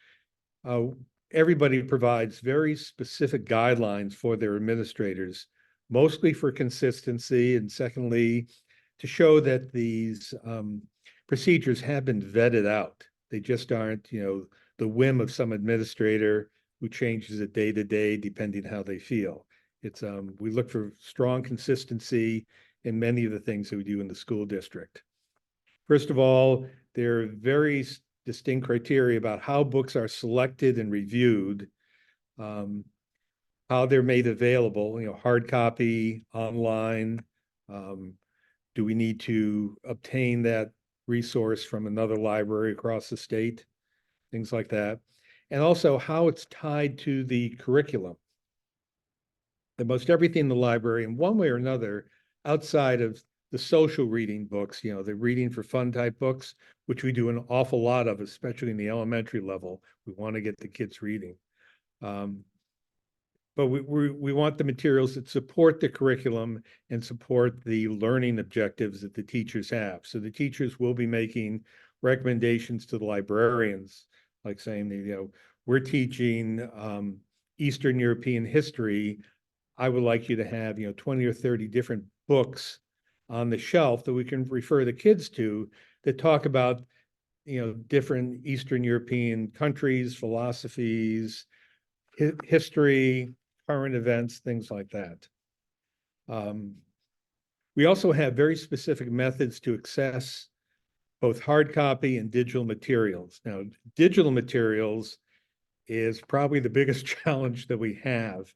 everybody provides very specific guidelines for their administrators, mostly for consistency, and secondly, to show that these procedures have been vetted out. They just aren't, the whim of some administrator who changes it day to day, depending how they feel. It's we look for strong consistency in many of the things that we do in the school district. First of all, there are very distinct criteria about how books are selected and reviewed, how they're made available, hard copy, online. Do we need to obtain that resource from another library across the state? Things like that. And also how it's tied to the curriculum. That most everything in the library, in one way or another, outside of the social reading books, the reading for fun type books, which we do an awful lot of, especially in the elementary level. We want to get the kids reading. But we want the materials that support the curriculum and support the learning objectives that the teachers have. So the teachers will be making recommendations to the librarians, like saying, we're teaching Eastern European history. I would like you to have, 20 or 30 different books on the shelf that we can refer the kids to that talk about, different Eastern European countries, philosophies, history, current events, things like that. We also have very specific methods to access both hard copy and digital materials. Now, digital materials is probably the biggest challenge that we have.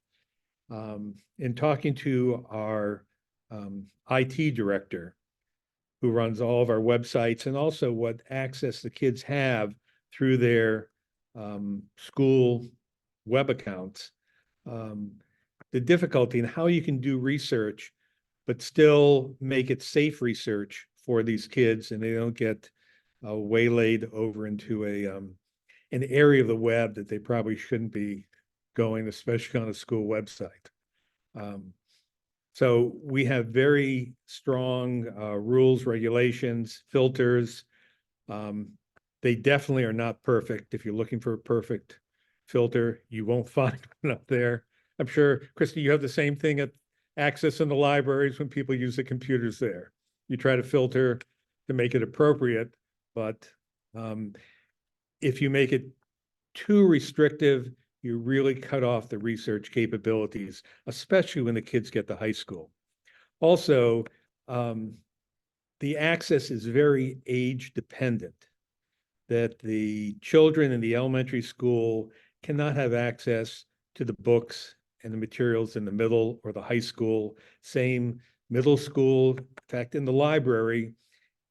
In talking to our IT director, who runs all of our websites and also what access the kids have through their school web accounts, the difficulty in how you can do research, but still make it safe research for these kids, and they don't get waylaid over into an area of the web that they probably shouldn't be going, especially on a school website. So we have very strong rules, regulations, filters. They definitely are not perfect. If you're looking for a perfect filter, you won't find one up there. I'm sure, Christy, you have the same thing at Access in the libraries when people use the computers there. You try to filter to make it appropriate, but if you make it too restrictive, you really cut off the research capabilities, especially when the kids get to high school. Also, the access is very age dependent, that the children in the elementary school cannot have access to the books and the materials in the middle or the high school. Same middle school. In fact, in the library,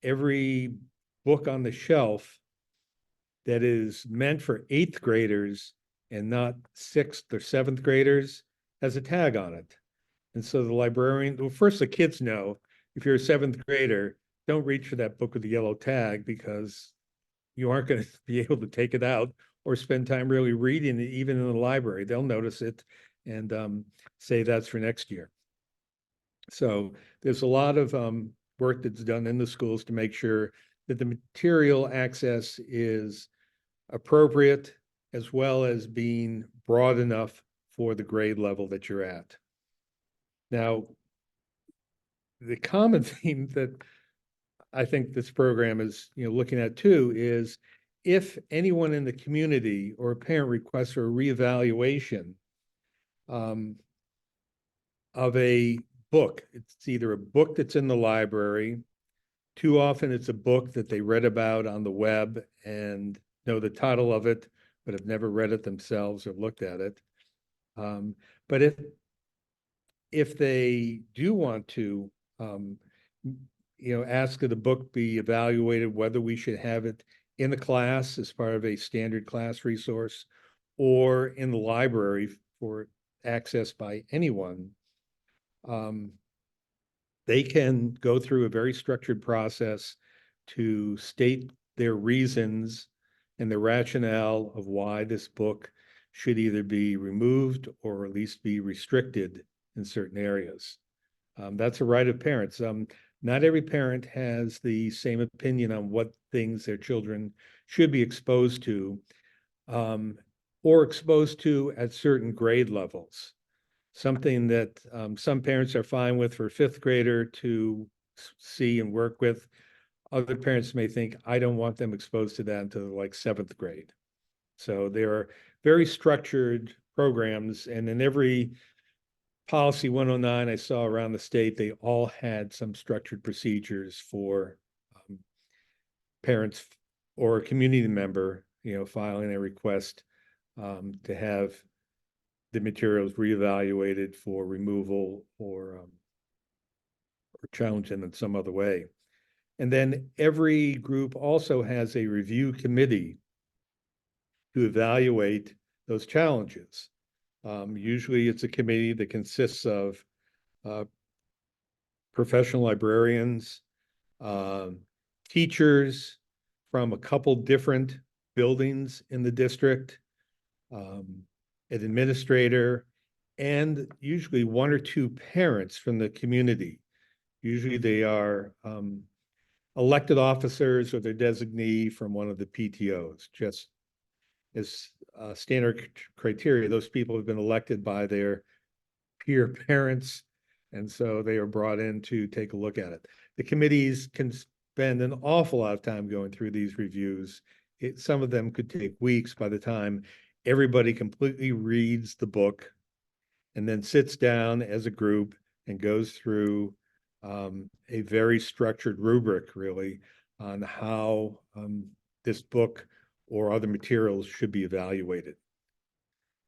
every book on the shelf that is meant for 8th graders and not 6th or 7th graders has a tag on it. And so the librarian, well, first the kids know, if you're a seventh grader, don't reach for that book with the yellow tag because you aren't going to be able to take it out or spend time really reading it, even in the library. They'll notice it and say that's for next year. So there's a lot of work that's done in the schools to make sure that the material access is appropriate as well as being broad enough for the grade level that you're at. Now, the common theme that I think this program is, looking at too is if anyone in the community or a parent requests for a reevaluation of a book, it's either a book that's in the library. Too often it's a book that they read about on the web and know the title of it, but have never read it themselves or looked at it. But if they do want to, ask that the book be evaluated, whether we should have it in the class as part of a standard class resource or in the library for access by anyone, they can go through a very structured process to state their reasons and the rationale of why this book should either be removed or at least be restricted in certain areas. That's a right of parents. Not every parent has the same opinion on what things their children should be exposed to or exposed to at certain grade levels. Something that some parents are fine with for a fifth grader to see and work with. Other parents may think, I don't want them exposed to that until like seventh grade. So there are very structured programs, and in every policy 109 I saw around the state, they all had some structured procedures for parents or a community member, filing a request to have the materials reevaluated for removal or challenged in some other way. And then every group also has a review committee to evaluate those challenges. Usually it's a committee that consists of professional librarians, teachers from a couple different buildings in the district, an administrator, and usually one or two parents from the community. Usually they are elected officers or their designee from one of the PTOs, just as standard criteria. Those people have been elected by their peer parents, and so they are brought in to take a look at it. The committees can spend an awful lot of time going through these reviews. Some of them could take weeks by the time everybody completely reads the book and then sits down as a group and goes through a very structured rubric, really, on how this book or other materials should be evaluated.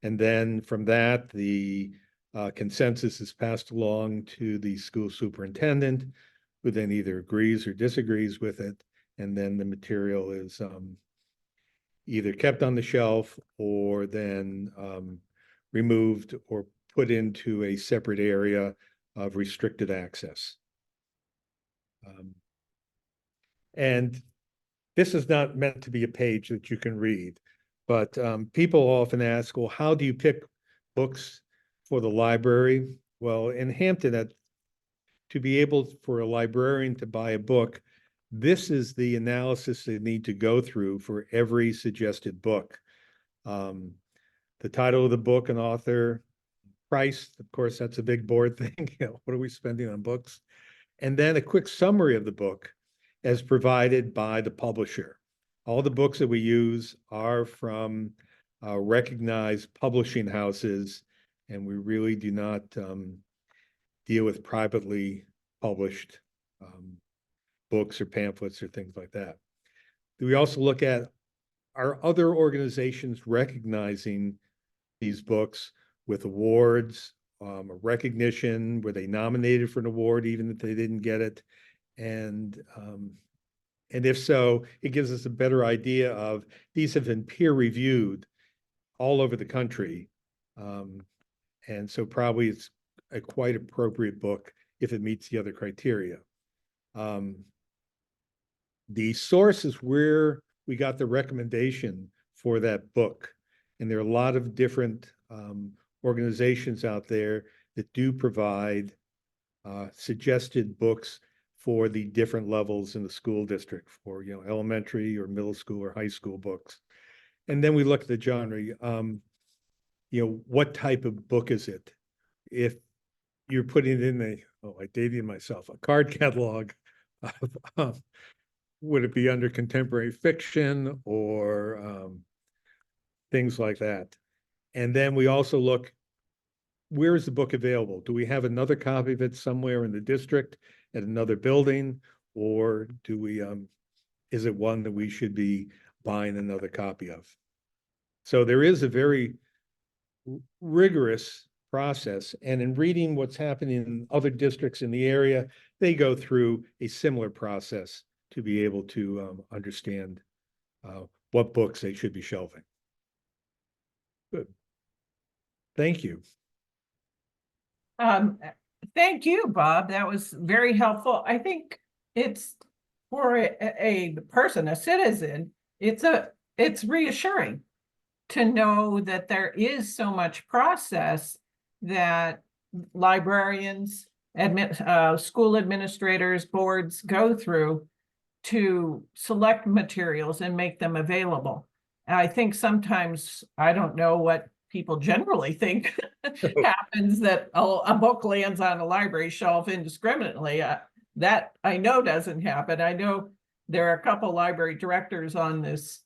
And then from that, the consensus is passed along to the school superintendent, who then either agrees or disagrees with it. And then the material is either kept on the shelf or then removed or put into a separate area of restricted access. And this is not meant to be a page that you can read, but people often ask, well, how do you pick books for the library? Well, in Hampton, to be able for a librarian to buy a book, this is the analysis they need to go through for every suggested book. The title of the book and author, price, of course, that's a big board thing. What are we spending on books? And then a quick summary of the book as provided by the publisher. All the books that we use are from recognized publishing houses, and we really do not deal with privately published books or pamphlets or things like that. We also look at, are other organizations recognizing these books with awards, a recognition? Were they nominated for an award even if they didn't get it? And if so, it gives us a better idea of, these have been peer reviewed all over the country. And so probably it's a quite appropriate book if it meets the other criteria. The source is where we got the recommendation for that book. And there are a lot of different organizations out there that do provide suggested books for the different levels in the school district for, elementary or middle school or high school books. And then we look at the genre, what type of book is it? If you're putting it in I dated myself, a card catalog, would it be under contemporary fiction or things like that? And then we also look, where is the book available? Do we have another copy of it somewhere in the district at another building? Or do we, is it one that we should be buying another copy of? So there is a very rigorous process. And in reading what's happening in other districts in the area, they go through a similar process to be able to understand what books they should be shelving. Good. Thank you. Thank you, Bob. That was very helpful. I think it's for a person, a citizen, it's reassuring to know that there is so much process that librarians, school administrators, boards go through to select materials and make them available. I think sometimes, I don't know what people generally think happens, that a book lands on a library shelf indiscriminately. That I know doesn't happen. I know there are a couple library directors on this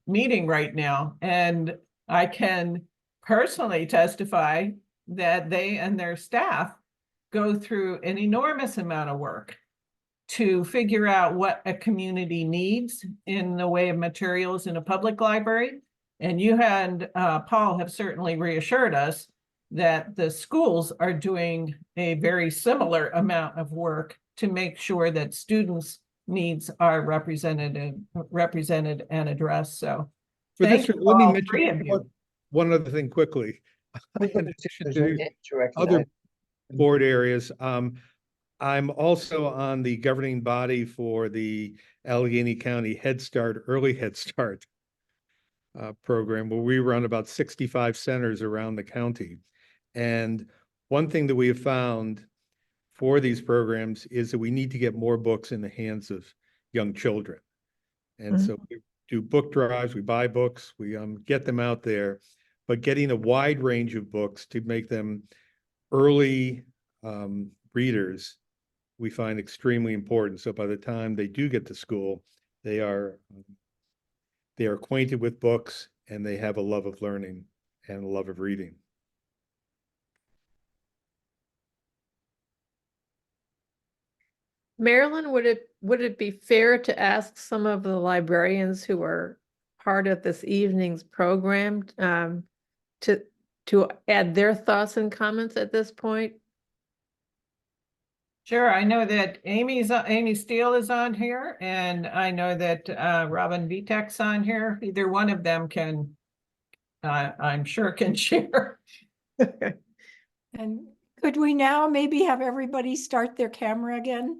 meeting right now, and I can personally testify that they and their staff go through an enormous amount of work to figure out what a community needs in the way of materials in a public library. And you and Paul have certainly reassured us that the schools are doing a very similar amount of work to make sure that students' needs are represented and addressed. So For thank this, you, let me all three of mention you. one other thing quickly. We're In gonna addition do to it directly. other board areas, I'm also on the governing body for the Allegheny County Head Start, Early Head Start program, where we run about 65 centers around the county. And one thing that we have found for these programs is that we need to get more books in the hands of young children. And so we do book drives, we buy books, we get them out there, but getting a wide range of books to make them early readers, we find extremely important. So by the time they do get to school, they are acquainted with books and they have a love of learning and a love of reading. Marilyn, would it be fair to ask some of the librarians who are part of this evening's program to add their thoughts and comments at this point? Sure, I know that Amy Steele is on here, and I know that Robin Vitek's on here. Either one of them can, I'm sure, can share. And could we now maybe have everybody start their camera again?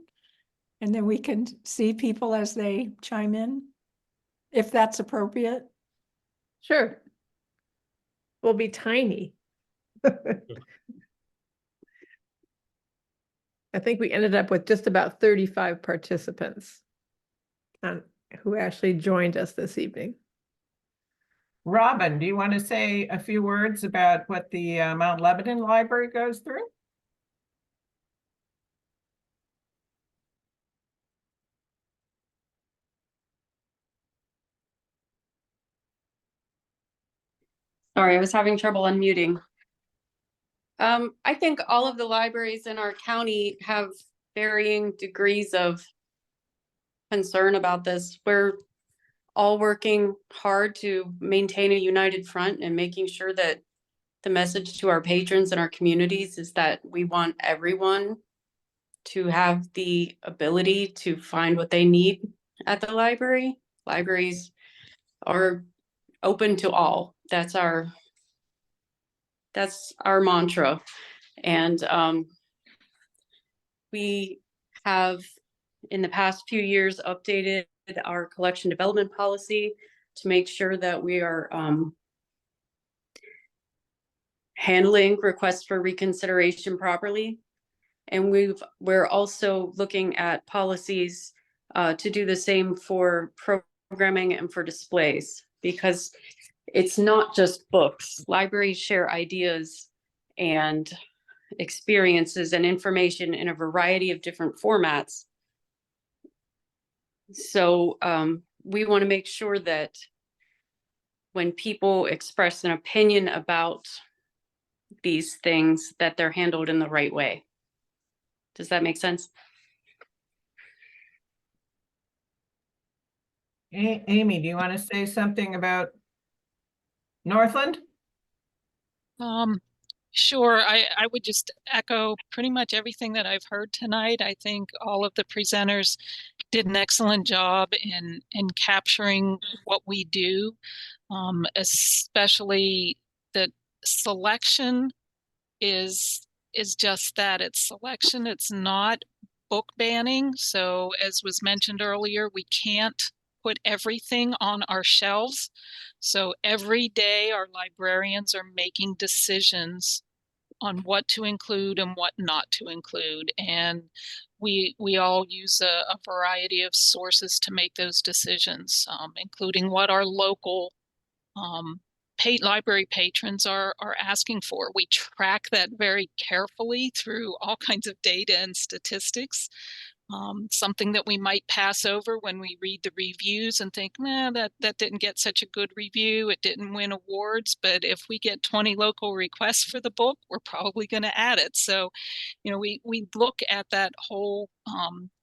And then we can see people as they chime in, if that's appropriate. Sure. We'll be tiny. I think we ended up with just about 35 participants who actually joined us this evening. Robin, do you want to say a few words about what the Mount Lebanon Library goes through? Sorry, I was having trouble unmuting. I think all of the libraries in our county have varying degrees of concern about this. We're all working hard to maintain a united front and making sure that the message to our patrons and our communities is that we want everyone to have the ability to find what they need at the library. Libraries are open to all. That's our mantra. And we have, in the past few years, updated our collection development policy to make sure that we are handling requests for reconsideration properly. And we're also looking at policies to do the same for programming and for displays, because it's not just books. Libraries share ideas and experiences and information in a variety of different formats. So we want to make sure that when people express an opinion about these things, that they're handled in the right way. Does that make sense? Amy, do you want to say something about Northland? Sure. I would just echo pretty much everything that I've heard tonight. I think all of the presenters did an excellent job in capturing what we do, especially the selection is just that. It's selection. It's not book banning. So as was mentioned earlier, we can't put everything on our shelves. So every day our librarians are making decisions on what to include and what not to include. And we all use a variety of sources to make those decisions, including what our local library patrons are asking for. We track that very carefully through all kinds of data and statistics. Something that we might pass over when we read the reviews and think, nah, that didn't get such a good review. It didn't win awards. But if we get 20 local requests for the book, we're probably going to add it. So, we look at that whole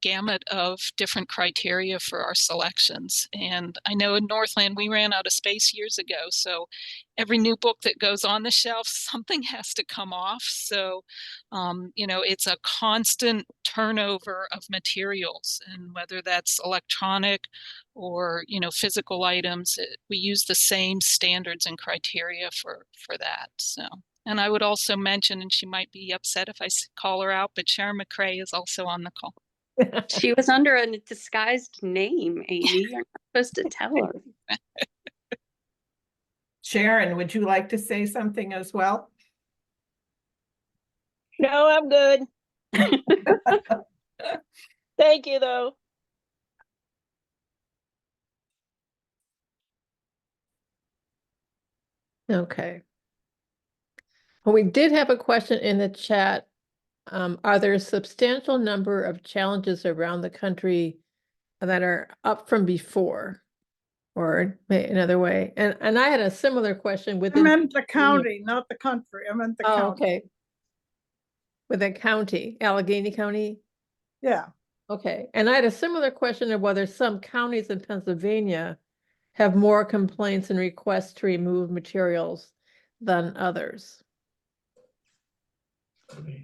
gamut of different criteria for our selections. And I know in Northland, we ran out of space years ago. So every new book that goes on the shelf, something has to come off. So, it's a constant turnover of materials, and whether that's electronic or, physical items, we use the same standards and criteria for that. So, and I would also mention, and she might be upset if I call her out, but Sharon McCrae is also on the call. She was under a disguised name, Amy. You're not supposed to tell her. Sharon, would you like to say something as well? No, I'm good. Thank you, though. Okay. Well, we did have a question in the chat. Are there a substantial number of challenges around the country that are up from before? Or another way, and I had a similar question I within. meant the county, not the country. I meant the Oh, county. okay. With the county, Allegheny County. Yeah. Okay, and I had a similar question of whether some counties in Pennsylvania have more complaints and requests to remove materials than others.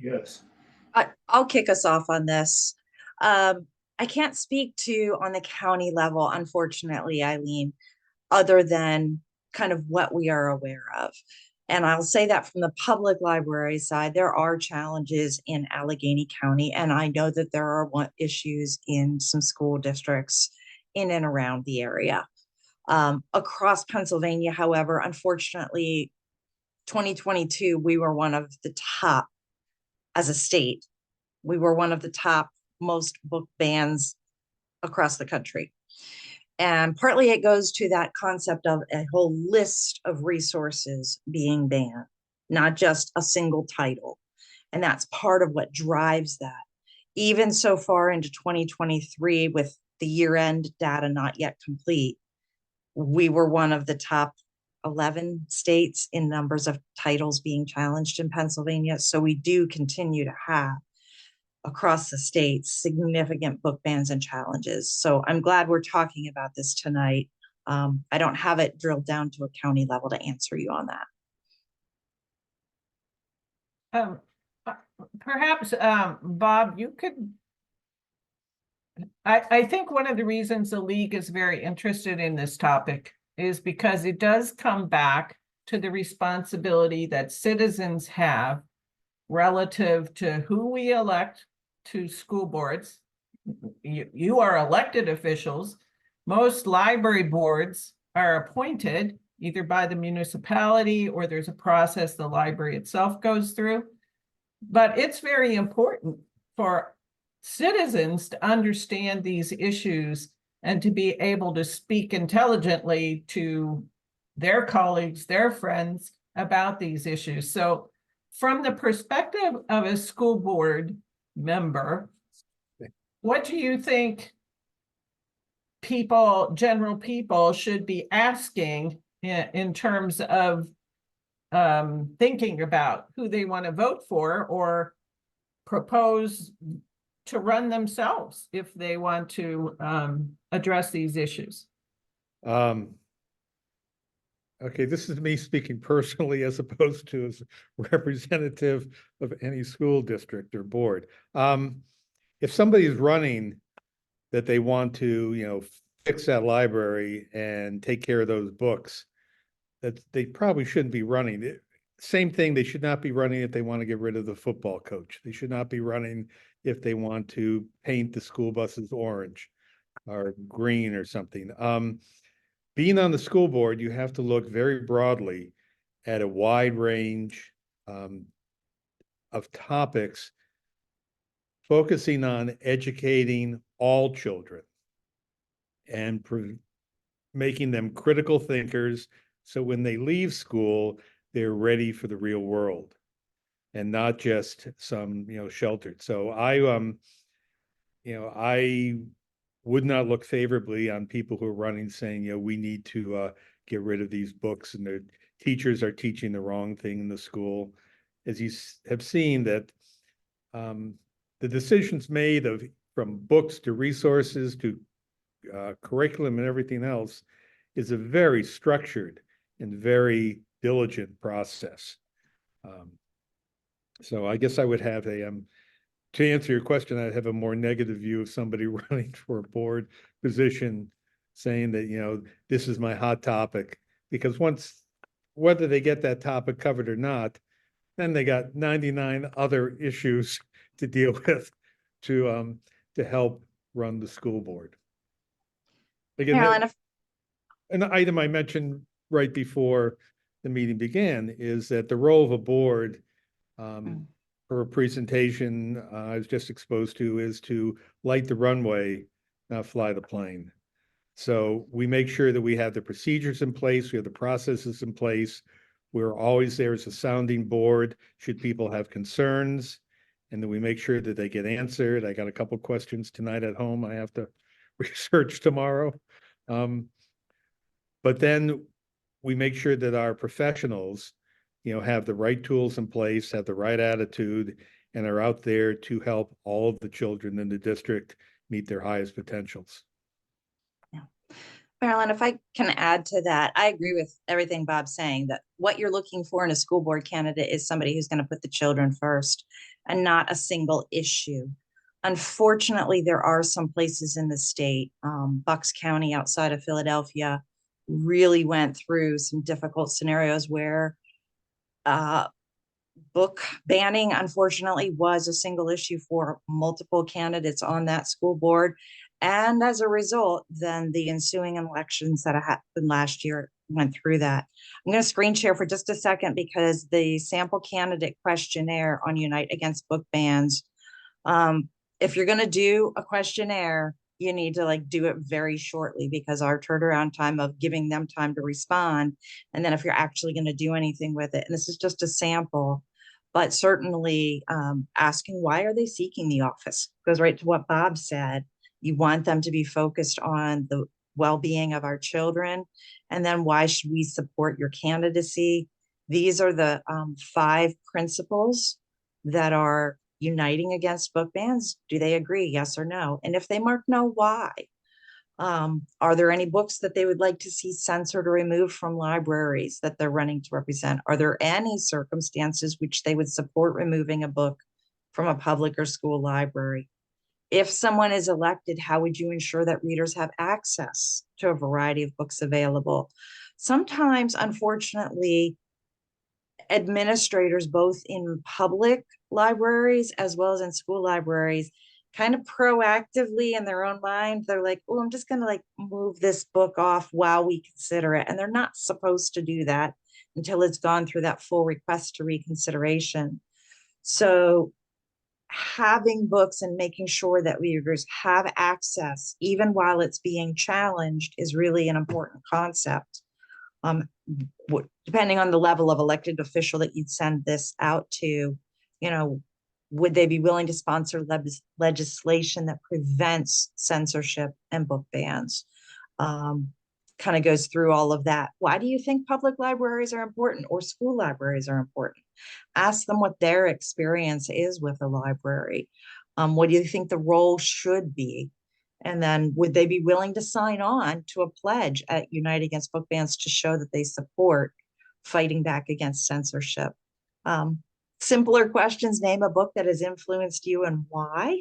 Yes. I'll kick us off on this. I can't speak to on the county level, unfortunately, Eileen, other than kind of what we are aware of. And I'll say that from the public library side, there are challenges in Allegheny County, and I know that there are issues in some school districts in and around the area. Across Pennsylvania, however, unfortunately, 2022, we were one of the top, as a state, we were one of the top most book bans across the country. And partly it goes to that concept of a whole list of resources being banned, not just a single title. And that's part of what drives that. Even so far into 2023, with the year-end data not yet complete, we were one of the top 11 states in numbers of titles being challenged in Pennsylvania. So we do continue to have, across the state, significant book bans and challenges. So I'm glad we're talking about this tonight. I don't have it drilled down to a county level to answer you on that. Perhaps, Bob, you could. I think one of the reasons the league is very interested in this topic is because it does come back to the responsibility that citizens have relative to who we elect to school boards. You are elected officials. Most library boards are appointed either by the municipality or there's a process the library itself goes through. But it's very important for citizens to understand these issues and to be able to speak intelligently to their colleagues, their friends about these issues. So from the perspective of a school board member, what do you think people, general people, should be asking in terms of thinking about who they want to vote for or propose to run themselves if they want to address these issues? Okay, this is me speaking personally as opposed to as representative of any school district or board. If somebody is running that they want to, fix that library and take care of those books, that they probably shouldn't be running. Same thing, they should not be running if they want to get rid of the football coach. They should not be running if they want to paint the school buses orange or green or something. Being on the school board, you have to look very broadly at a wide range of topics, focusing on educating all children and making them critical thinkers. So when they leave school, they're ready for the real world and not just some, sheltered. So I would not look favorably on people who are running saying, we need to get rid of these books and the teachers are teaching the wrong thing in the school. As you have seen that the decisions made from books to resources to curriculum and everything else is a very structured and very diligent process. So I guess I would have to answer your question, I'd have a more negative view of somebody running for a board position saying that, this is my hot topic, because whether they get that topic covered or not, then they got 99 other issues to deal with to help run the school board. Again, Carolyn, an item I mentioned right before the meeting began is that the role of a board for a presentation I was just exposed to is to light the runway, not fly the plane. So we make sure that we have the procedures in place, we have the processes in place. We're always there as a sounding board should people have concerns, and then we make sure that they get answered. I got a couple questions tonight at home I have to research tomorrow. But then we make sure that our professionals, have the right tools in place, have the right attitude, and are out there to help all of the children in the district meet their highest potentials. Marilyn, if I can add to that, I agree with everything Bob's saying, that what you're looking for in a school board candidate is somebody who's going to put the children first and not a single issue. Unfortunately, there are some places in the state, Bucks County outside of Philadelphia, really went through some difficult scenarios where book banning, unfortunately, was a single issue for multiple candidates on that school board. And as a result, then the ensuing elections that happened last year went through that. I'm going to screen share for just a second because the sample candidate questionnaire on Unite Against Book Bans, if you're going to do a questionnaire, you need to do it very shortly because our turnaround time of giving them time to respond. And then if you're actually going to do anything with it, and this is just a sample, but certainly asking why are they seeking the office goes right to what Bob said. You want them to be focused on the well-being of our children. And then why should we support your candidacy? These are the 5 principles that are uniting against book bans. Do they agree? Yes or no? And if they mark no, why? Are there any books that they would like to see censored or removed from libraries that they're running to represent? Are there any circumstances which they would support removing a book from a public or school library? If someone is elected, how would you ensure that readers have access to a variety of books available? Sometimes, unfortunately, administrators, both in public libraries as well as in school libraries, kind of proactively in their own mind, they're like, oh, I'm just going to like move this book off while we consider it. And they're not supposed to do that until it's gone through that full request to reconsideration. So having books and making sure that readers have access, even while it's being challenged, is really an important concept. Depending on the level of elected official that you'd send this out to, you know, would they be willing to sponsor legislation that prevents censorship and book bans? Kind of goes through all of that. Why do you think public libraries are important or school libraries are important? Ask them what their experience is with a library. What do you think the role should be? And then would they be willing to sign on to a pledge at Unite Against Book Bans to show that they support fighting back against censorship? Simpler questions: name a book that has influenced you and why.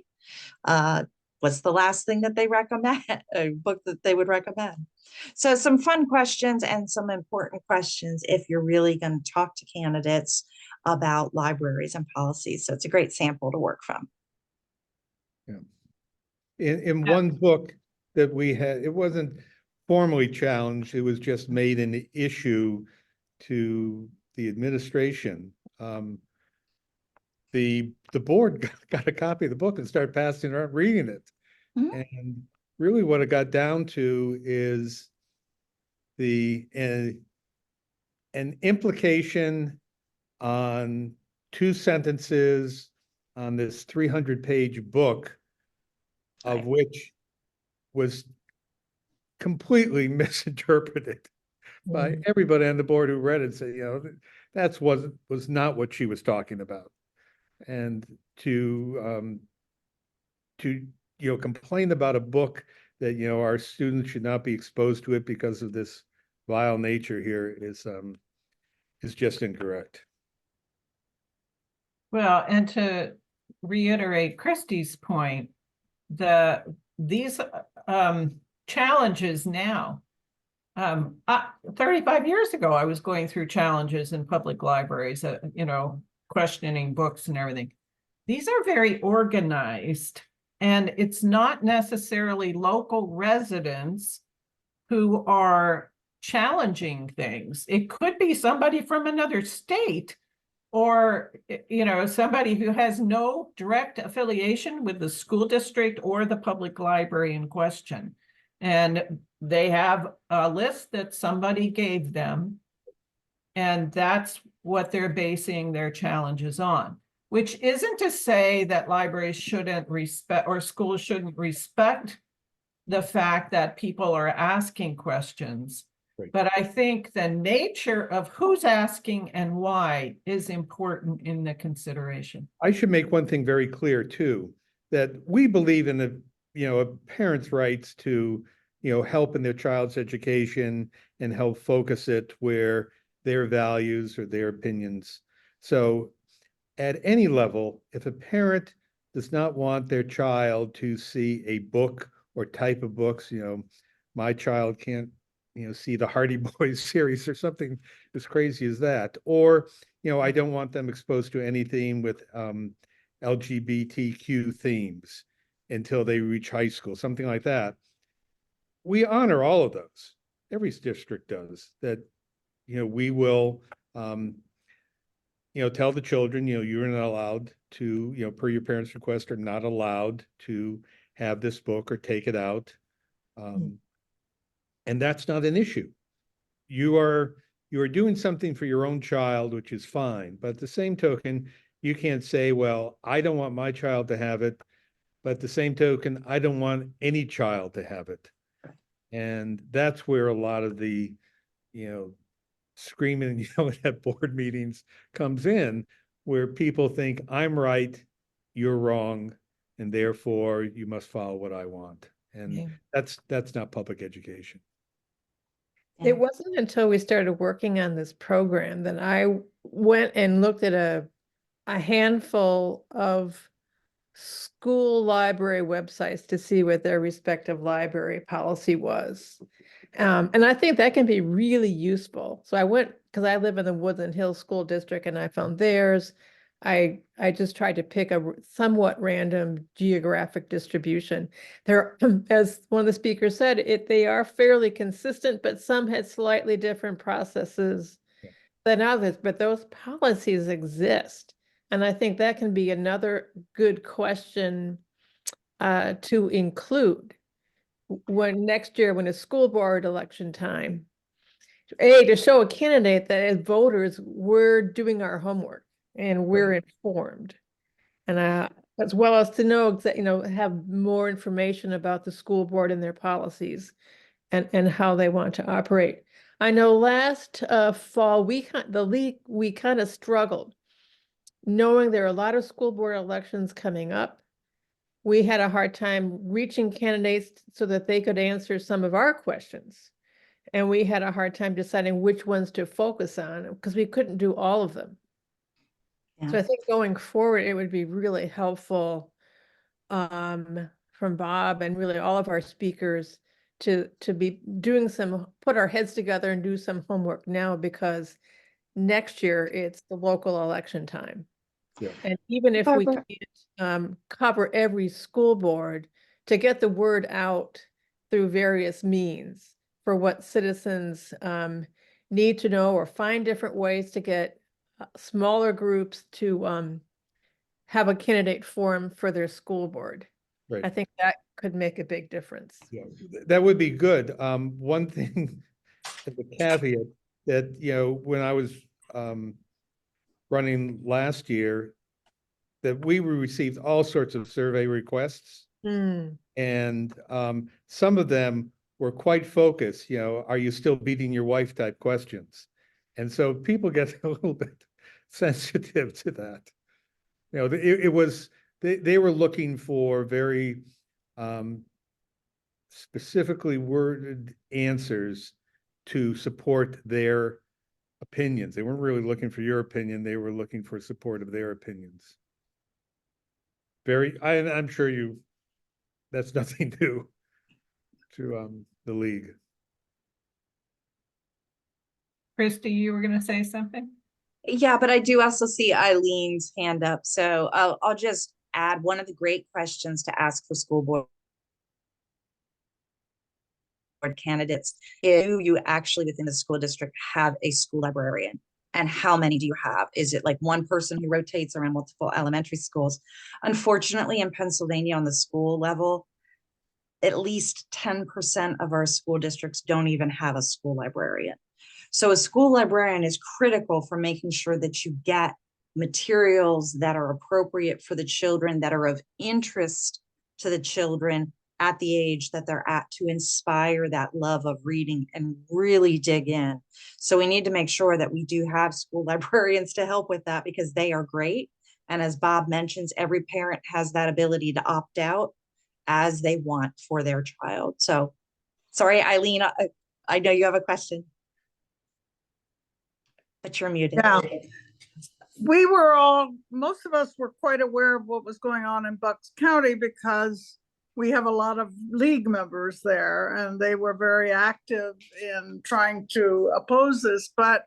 What's the last thing that they recommend, a book that they would recommend? So some fun questions and some important questions if you're really going to talk to candidates about libraries and policies. So it's a great sample to work from. Yeah. In one book that we had, it wasn't formally challenged, it was just made an issue to the administration. The board got a copy of the book and started passing it around, reading it. Mm-hmm. And really what it got down to is an implication on 2 sentences on this 300-page book, of Right. which was completely misinterpreted by everybody on the board who read it. Said, you know, that's was not what she was talking about. And to you know, complain about a book that, you know, our students should not be exposed to it because of this vile nature here is just incorrect. Well, and to reiterate Christie's point, these challenges now, 35 years ago, I was going through challenges in public libraries, you know, questioning books and everything. These are very organized, and it's not necessarily local residents who are challenging things. It could be somebody from another state, or, you know, somebody who has no direct affiliation with the school district or the public library in question. And they have a list that somebody gave them, and that's what they're basing their challenges on, which isn't to say that libraries shouldn't respect, or schools shouldn't respect, the fact that people are asking questions. Right. But I think the nature of who's asking and why is important in the consideration. I should make one thing very clear too, that we believe in a parent's rights to, you know, help in their child's education and help focus it where their values or their opinions. So at any level, if a parent does not want their child to see a book or type of books, you know, my child can't, you know, see the Hardy Boys series or something as crazy as that. Or, you know, I don't want them exposed to anything with LGBTQ themes until they reach high school, something like that. We honor all of those. Every district does that. You know, we will, you know, tell the children, you know, you're not allowed to, you know, per your parents' request, are not allowed to have this book or take it out. And that's not an issue. You are doing something for your own child, which is fine. But at the same token, you can't say, well, I don't want my child to have it. But at the same token, I don't want any child to have it. And that's where a lot of the, you know, screaming and yelling at board meetings comes in, where people think I'm right, you're wrong, and therefore you must follow what I want. And that's not public education. It wasn't until we started working on this program that I went and looked at a handful of school library websites to see what their respective library policy was. And I think that can be really useful. So I went because I live in the Woodland Hills School District and I found theirs. I just tried to pick a somewhat random geographic distribution. There, as one of the speakers said, they are fairly consistent, but some had slightly different processes than others, but those policies exist. And I think that can be another good question to include when next year, when it's school board election time. To show a candidate that as voters, we're doing our homework and we're informed. And as well as to know that, have more information about the school board and their policies and how they want to operate. I know last fall, the league, we kind of struggled knowing there are a lot of school board elections coming up. We had a hard time reaching candidates so that they could answer some of our questions. And we had a hard time deciding which ones to focus on because we couldn't do all of them. So I think going forward, it would be really helpful from Bob and really all of our speakers to be doing put our heads together and do some homework now, because next year it's the local election time. Yeah. And even if we can't cover every school board, to get the word out through various means for what citizens need to know, or find different ways to get smaller groups to have a candidate forum for their school board. Right. I think that could make a big difference. Yeah, that would be good. One thing, as a caveat, that, when I was running last year, that we received all sorts of survey requests. And some of them were quite focused, are you still beating your wife type questions? And so people get a little bit sensitive to that. They were looking for very specifically worded answers to support their opinions. They weren't really looking for your opinion. They were looking for support of their opinions. I'm sure that's nothing new to the league. Christy, you were going to say something? Yeah, but I do also see Eileen's hand up. So I'll just add one of the great questions to ask for school board candidates. Do you actually within the school district have a school librarian? And how many do you have? Is it like one person who rotates around multiple elementary schools? Unfortunately, in Pennsylvania on the school level, at least 10% of our school districts don't even have a school librarian. So a school librarian is critical for making sure that you get materials that are appropriate for the children, that are of interest to the children at the age that they're at, to inspire that love of reading and really dig in. So we need to make sure that we do have school librarians to help with that, because they are great. And as Bob mentions, every parent has that ability to opt out as they want for their child. So sorry, Eileen, I know you have a question, but you're muted. Yeah. Most of us were quite aware of what was going on in Bucks County because we have a lot of league members there, and they were very active in trying to oppose this. But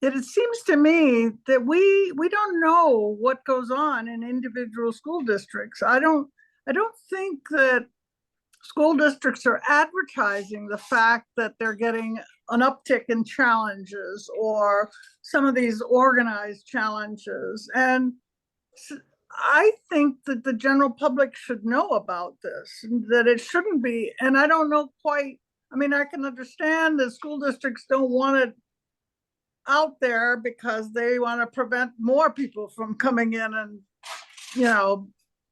it seems to me that we don't know what goes on in individual school districts. I don't think that school districts are advertising the fact that they're getting an uptick in challenges or some of these organized challenges. And I think that the general public should know about this, that it shouldn't be. And I don't know quite, I can understand that school districts don't want it out there because they want to prevent more people from coming in and,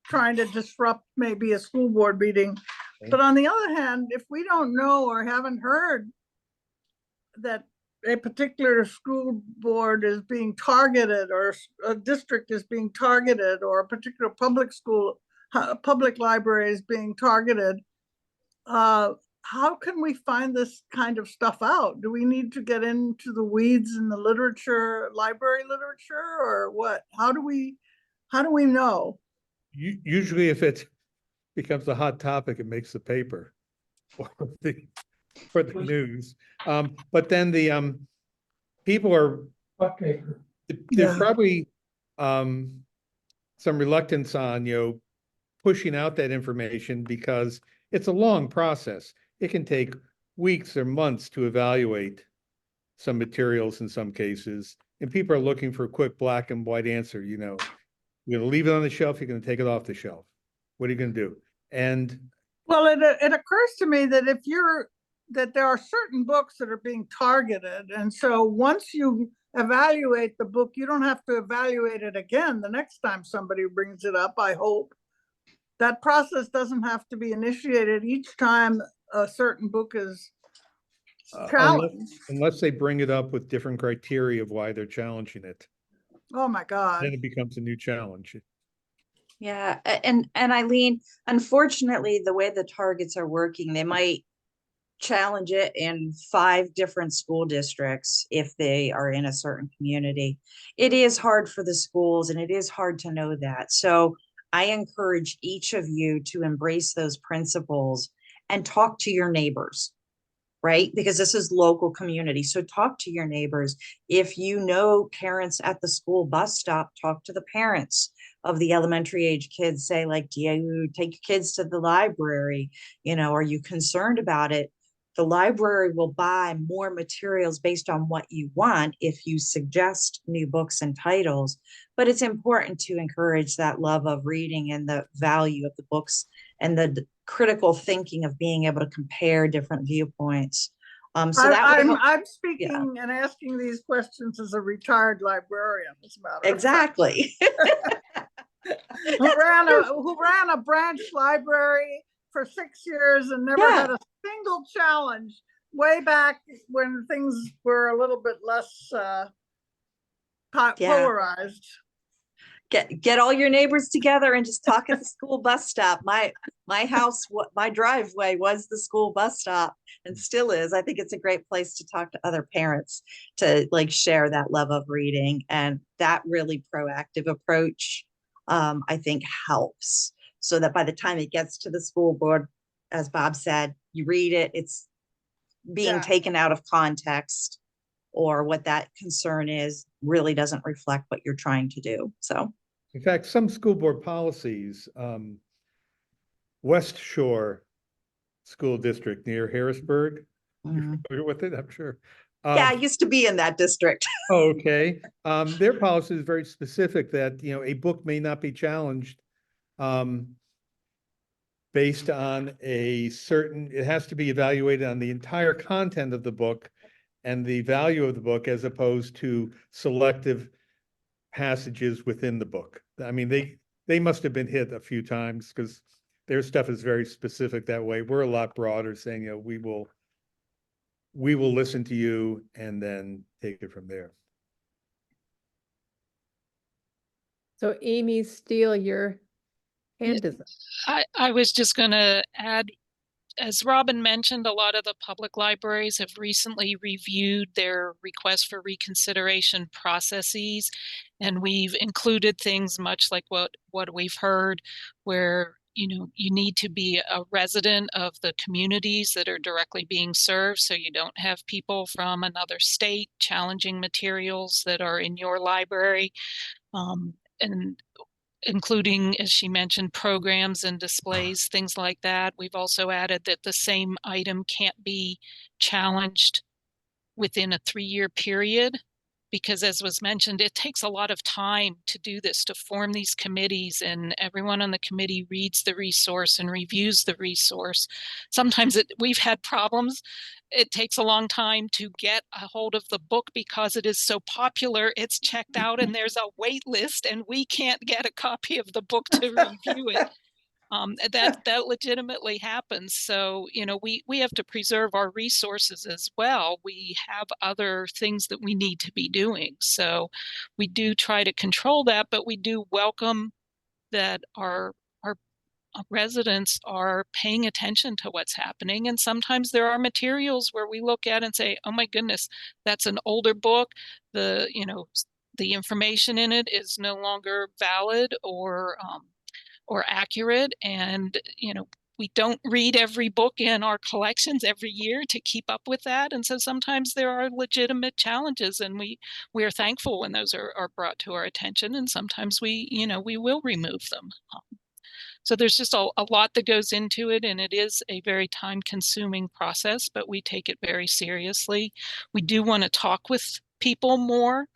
trying to disrupt maybe a school board meeting. But on the other hand, if we don't know or haven't heard that a particular school board is being targeted, or a district is being targeted, or a particular public library is being targeted, how can we find this kind of stuff out? Do we need to get into the weeds in the library literature, or what? How do we know? Usually if it becomes a hot topic, it makes the paper or the news. But then the people are, there's Yeah. probably some reluctance on, pushing out that information because it's a long process. It can take weeks or months to evaluate some materials in some cases, and people are looking for a quick black and white answer. You're going to leave it on the shelf, you're going to take it off the shelf. What are you going to do? And Well, it occurs to me that that there are certain books that are being targeted. And so once you evaluate the book, you don't have to evaluate it again the next time somebody brings it up, I hope. That process doesn't have to be initiated each time a certain book is challenged. unless they bring it up with different criteria of why they're challenging it, Oh my God. then it becomes a new challenge. Yeah, and Eileen, unfortunately, the way the targets are working, they might challenge it in 5 different school districts if they are in a certain community. It is hard for the schools, and it is hard to know that. So I encourage each of you to embrace those principles and talk to your neighbors, right? Because this is local community. So talk to your neighbors. If you know parents at the school bus stop, talk to the parents of the elementary age kids. Say, like, do you take your kids to the library? Are you concerned about it? The library will buy more materials based on what you want if you suggest new books and titles. But it's important to encourage that love of reading and the value of the books and the critical thinking of being able to compare different viewpoints. So I'm speaking and asking these questions as a retired librarian, as a matter of fact. Exactly. who ran a branch library for 6 years and never had a single challenge, way back when things were a little bit less polarized. Get all your neighbors together and just talk at the school bus stop. My house, my driveway was the school bus stop and still is. I think it's a great place to talk to other parents, to share that love of reading, and that really proactive approach, I think, helps, so that by the time it gets to the school board, as Bob said, you read it, it's being taken out of context, or what that concern is really doesn't reflect what you're trying to do. So, in fact, some school board policies, West Shore School District near Harrisburg, you're familiar with it, I'm sure. I used to be in that district. Okay. Their policy is very specific that, a book may not be challenged based on it has to be evaluated on the entire content of the book and the value of the book, as opposed to selective passages within the book. I mean, they must have been hit a few times because their stuff is very specific that way. We're a lot broader, saying, we will listen to you and then take it from there. So Amy Steele, your hand is up. I was just going to add, as Robin mentioned, a lot of the public libraries have recently reviewed their request for reconsideration processes, and we've included things much like what we've heard, where you need to be a resident of the communities that are directly being served, so you don't have people from another state challenging materials that are in your library, and including, as she mentioned, programs and displays, things like that. We've also added that the same item can't be challenged within a 3-year period, because, as was mentioned, it takes a lot of time to do this, to form these committees, and everyone on the committee reads the resource and reviews the resource. Sometimes we've had problems. It takes a long time to get a hold of the book because it is so popular. It's checked out and there's a wait list, and we can't get a copy of the book to review it. That legitimately happens. So, we have to preserve our resources as well. We have other things that we need to be doing. So we do try to control that, but we do welcome that our residents are paying attention to what's happening. And sometimes there are materials where we look at and say, oh my goodness, that's an older book. The information in it is no longer valid or accurate, and we don't read every book in our collections every year to keep up with that. And so sometimes there are legitimate challenges, and we are thankful when those are brought to our attention. And sometimes we will remove them. So there's just a lot that goes into it, and it is a very time-consuming process, but we take it very seriously. We do want to talk with people more.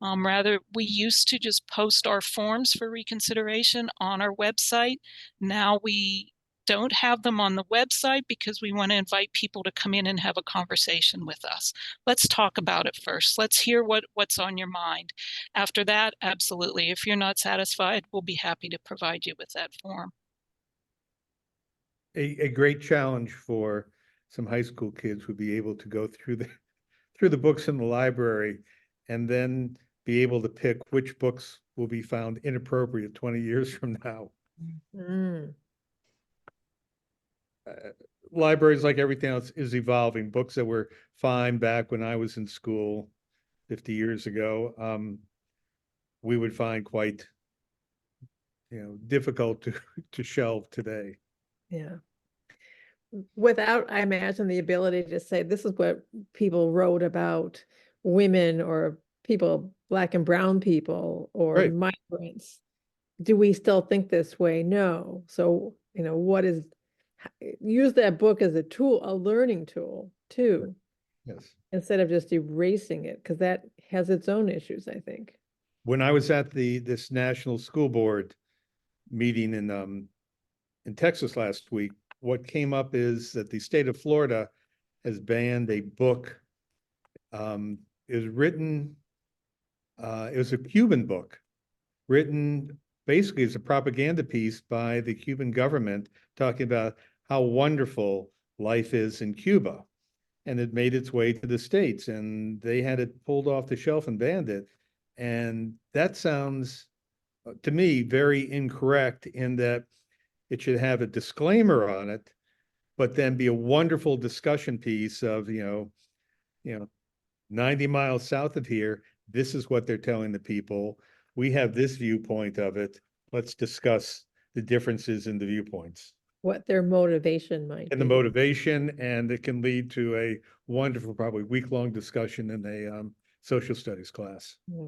Rather, we used to just post our forms for reconsideration on our website. Now we don't have them on the website because we want to invite people to come in and have a conversation with us. Let's talk about it first. Let's hear what's on your mind. After that, absolutely. If you're not satisfied, we'll be happy to provide you with that form. A great challenge for some high school kids would be able to go through the books in the library and then be able to pick which books will be found inappropriate 20 years from now. Mm. Libraries, like everything else, is evolving. Books that were fine back when I was in school 50 years ago, we would find quite, difficult to shelve today. Yeah. Without, I imagine, the ability to say, this is what people wrote about women or people, Black and brown people or Right. migrants. Do we still think this way? No. So, use that book as a tool, a learning tool too, Yes. instead of just erasing it, because that has its own issues, I think. When I was at this National School Board meeting in Texas last week, what came up is that the state of Florida has banned a book. It was written, it was a Cuban book written basically as a propaganda piece by the Cuban government, talking about how wonderful life is in Cuba. And it made its way to the States, and they had it pulled off the shelf and banned it. And that sounds, to me, very incorrect, in that it should have a disclaimer on it, but then be a wonderful discussion piece of, 90 miles south of here, this is what they're telling the people. We have this viewpoint of it. Let's discuss the differences in the viewpoints What their motivation might and the be. motivation, and it can lead to a wonderful, probably week-long discussion in a social studies class. Yeah.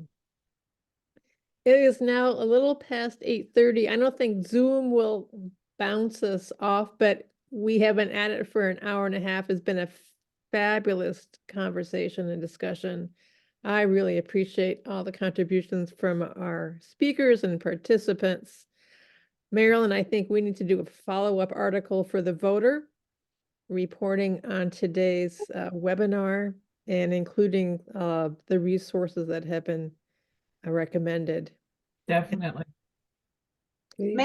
It is now a little past 8:30. I don't think Zoom will bounce us off, but we have been at it for an hour and a half. It's been a fabulous conversation and discussion. I really appreciate all the contributions from our speakers and participants. Marilyn, I think we need to do a follow-up article for the voter, reporting on today's webinar and including the resources that have been recommended. Definitely. Please.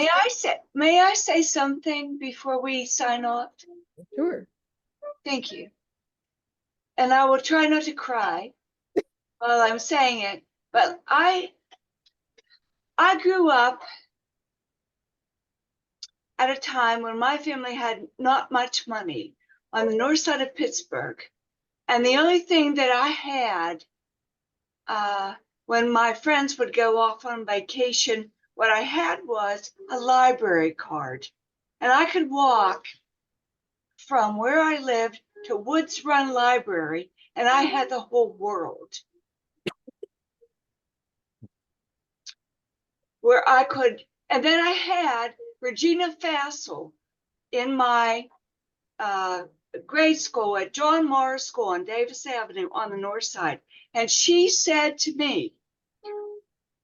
May I say something before we sign off? Sure. Thank you. And I will try not to cry while I'm saying it, but I grew up at a time when my family had not much money on the north side of Pittsburgh. And the only thing that I had when my friends would go off on vacation, what I had was a library card. And I could walk from where I lived to Woods Run Library, and I had the whole world. Where I could, and then I had Regina Fassel in my grade school at John Morris School on Davis Avenue on the north side. And she said to me,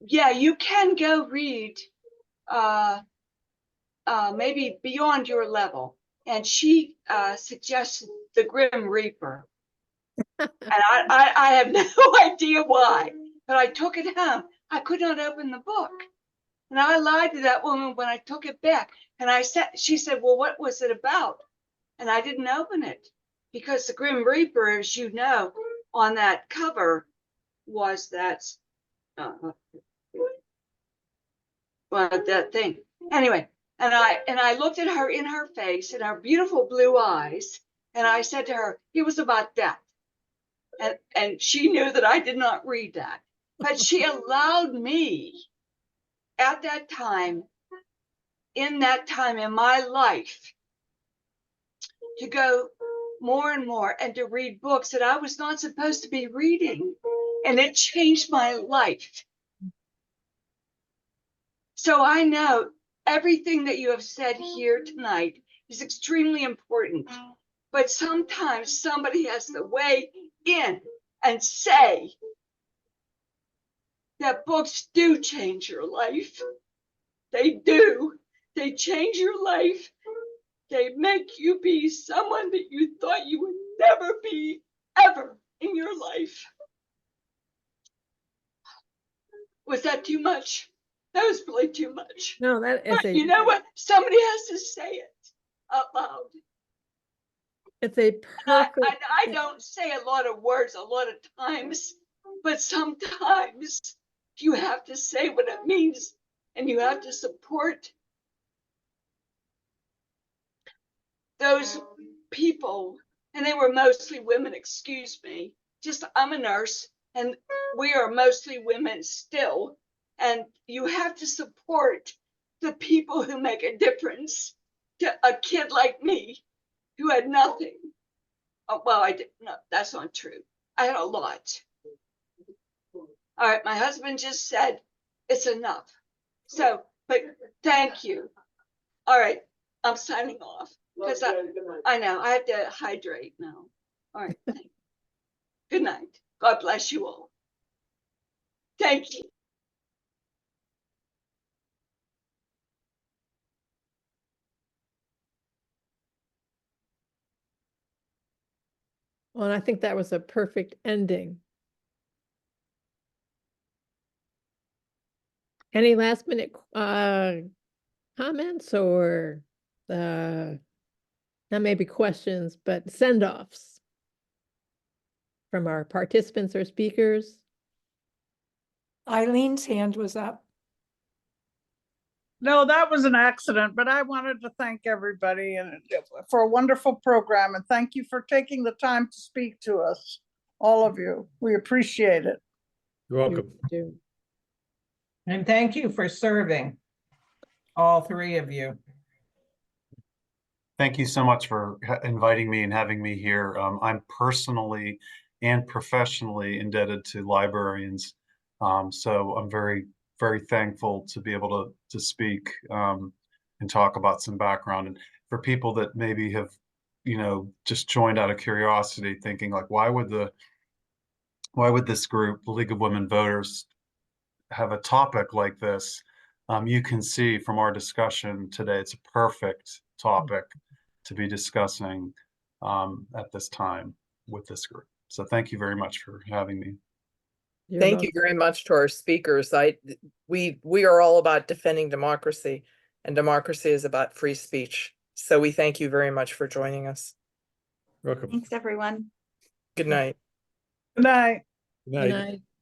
yeah, you can go read maybe beyond your level. And she suggested The Grim Reaper. And I have no idea why, but I took it home. I could not open the book. And I lied to that woman when I took it back. And she said, well, what was it about? And I didn't open it because The Grim Reaper, as you know, on that cover was that thing. Anyway, and I looked at her in her face and her beautiful blue eyes, and I said to her, it was about death. And she knew that I did not read that, but she allowed me at that time, in my life, to go more and more and to read books that I was not supposed to be reading. And it changed my life. So I know everything that you have said here tonight is extremely important. But sometimes somebody has to weigh in and say that books do change your life. They do. They change your life. They make you be someone that you thought you would never be ever in your life. Was that too much? That was really too much. No, that is But you know what? Somebody has to say it out loud. it's a perfect. I don't say a lot of words a lot of times, but sometimes you have to say what it means and you have to support those people. And they were mostly women, excuse me. Just, I'm a nurse and we are mostly women still. And you have to support the people who make a difference to a kid like me who had nothing. Oh, well, I didn't. No, that's not true. I had a lot. All right, my husband just said it's enough. So, but thank you. All right, I'm signing off because I know I have to hydrate now. All right, good night. God bless you all. Thank you. Well, and I think that was a perfect ending. Any last minute comments or not maybe questions, but send-offs from our participants or speakers? Eileen's hand was up. No, that was an accident, but I wanted to thank everybody and for a wonderful program, and thank you for taking the time to speak to us, all of you. We appreciate it. You're welcome. Do. And thank you for serving, all three of you. Thank you so much for inviting me and having me here. I'm personally and professionally indebted to librarians. So I'm very, very thankful to be able to speak and talk about some background. And for people that maybe have, just joined out of curiosity, thinking like, why would this group, the League of Women Voters, have a topic like this? You can see from our discussion today, it's a perfect topic to be discussing at this time with this group. So thank you very much for having me. You're Thank you welcome. very much to our speakers. We are all about defending democracy, and democracy is about free speech. So we thank you very much for joining us. Welcome. Thanks, everyone. Good night. Good night. Good Good night. night.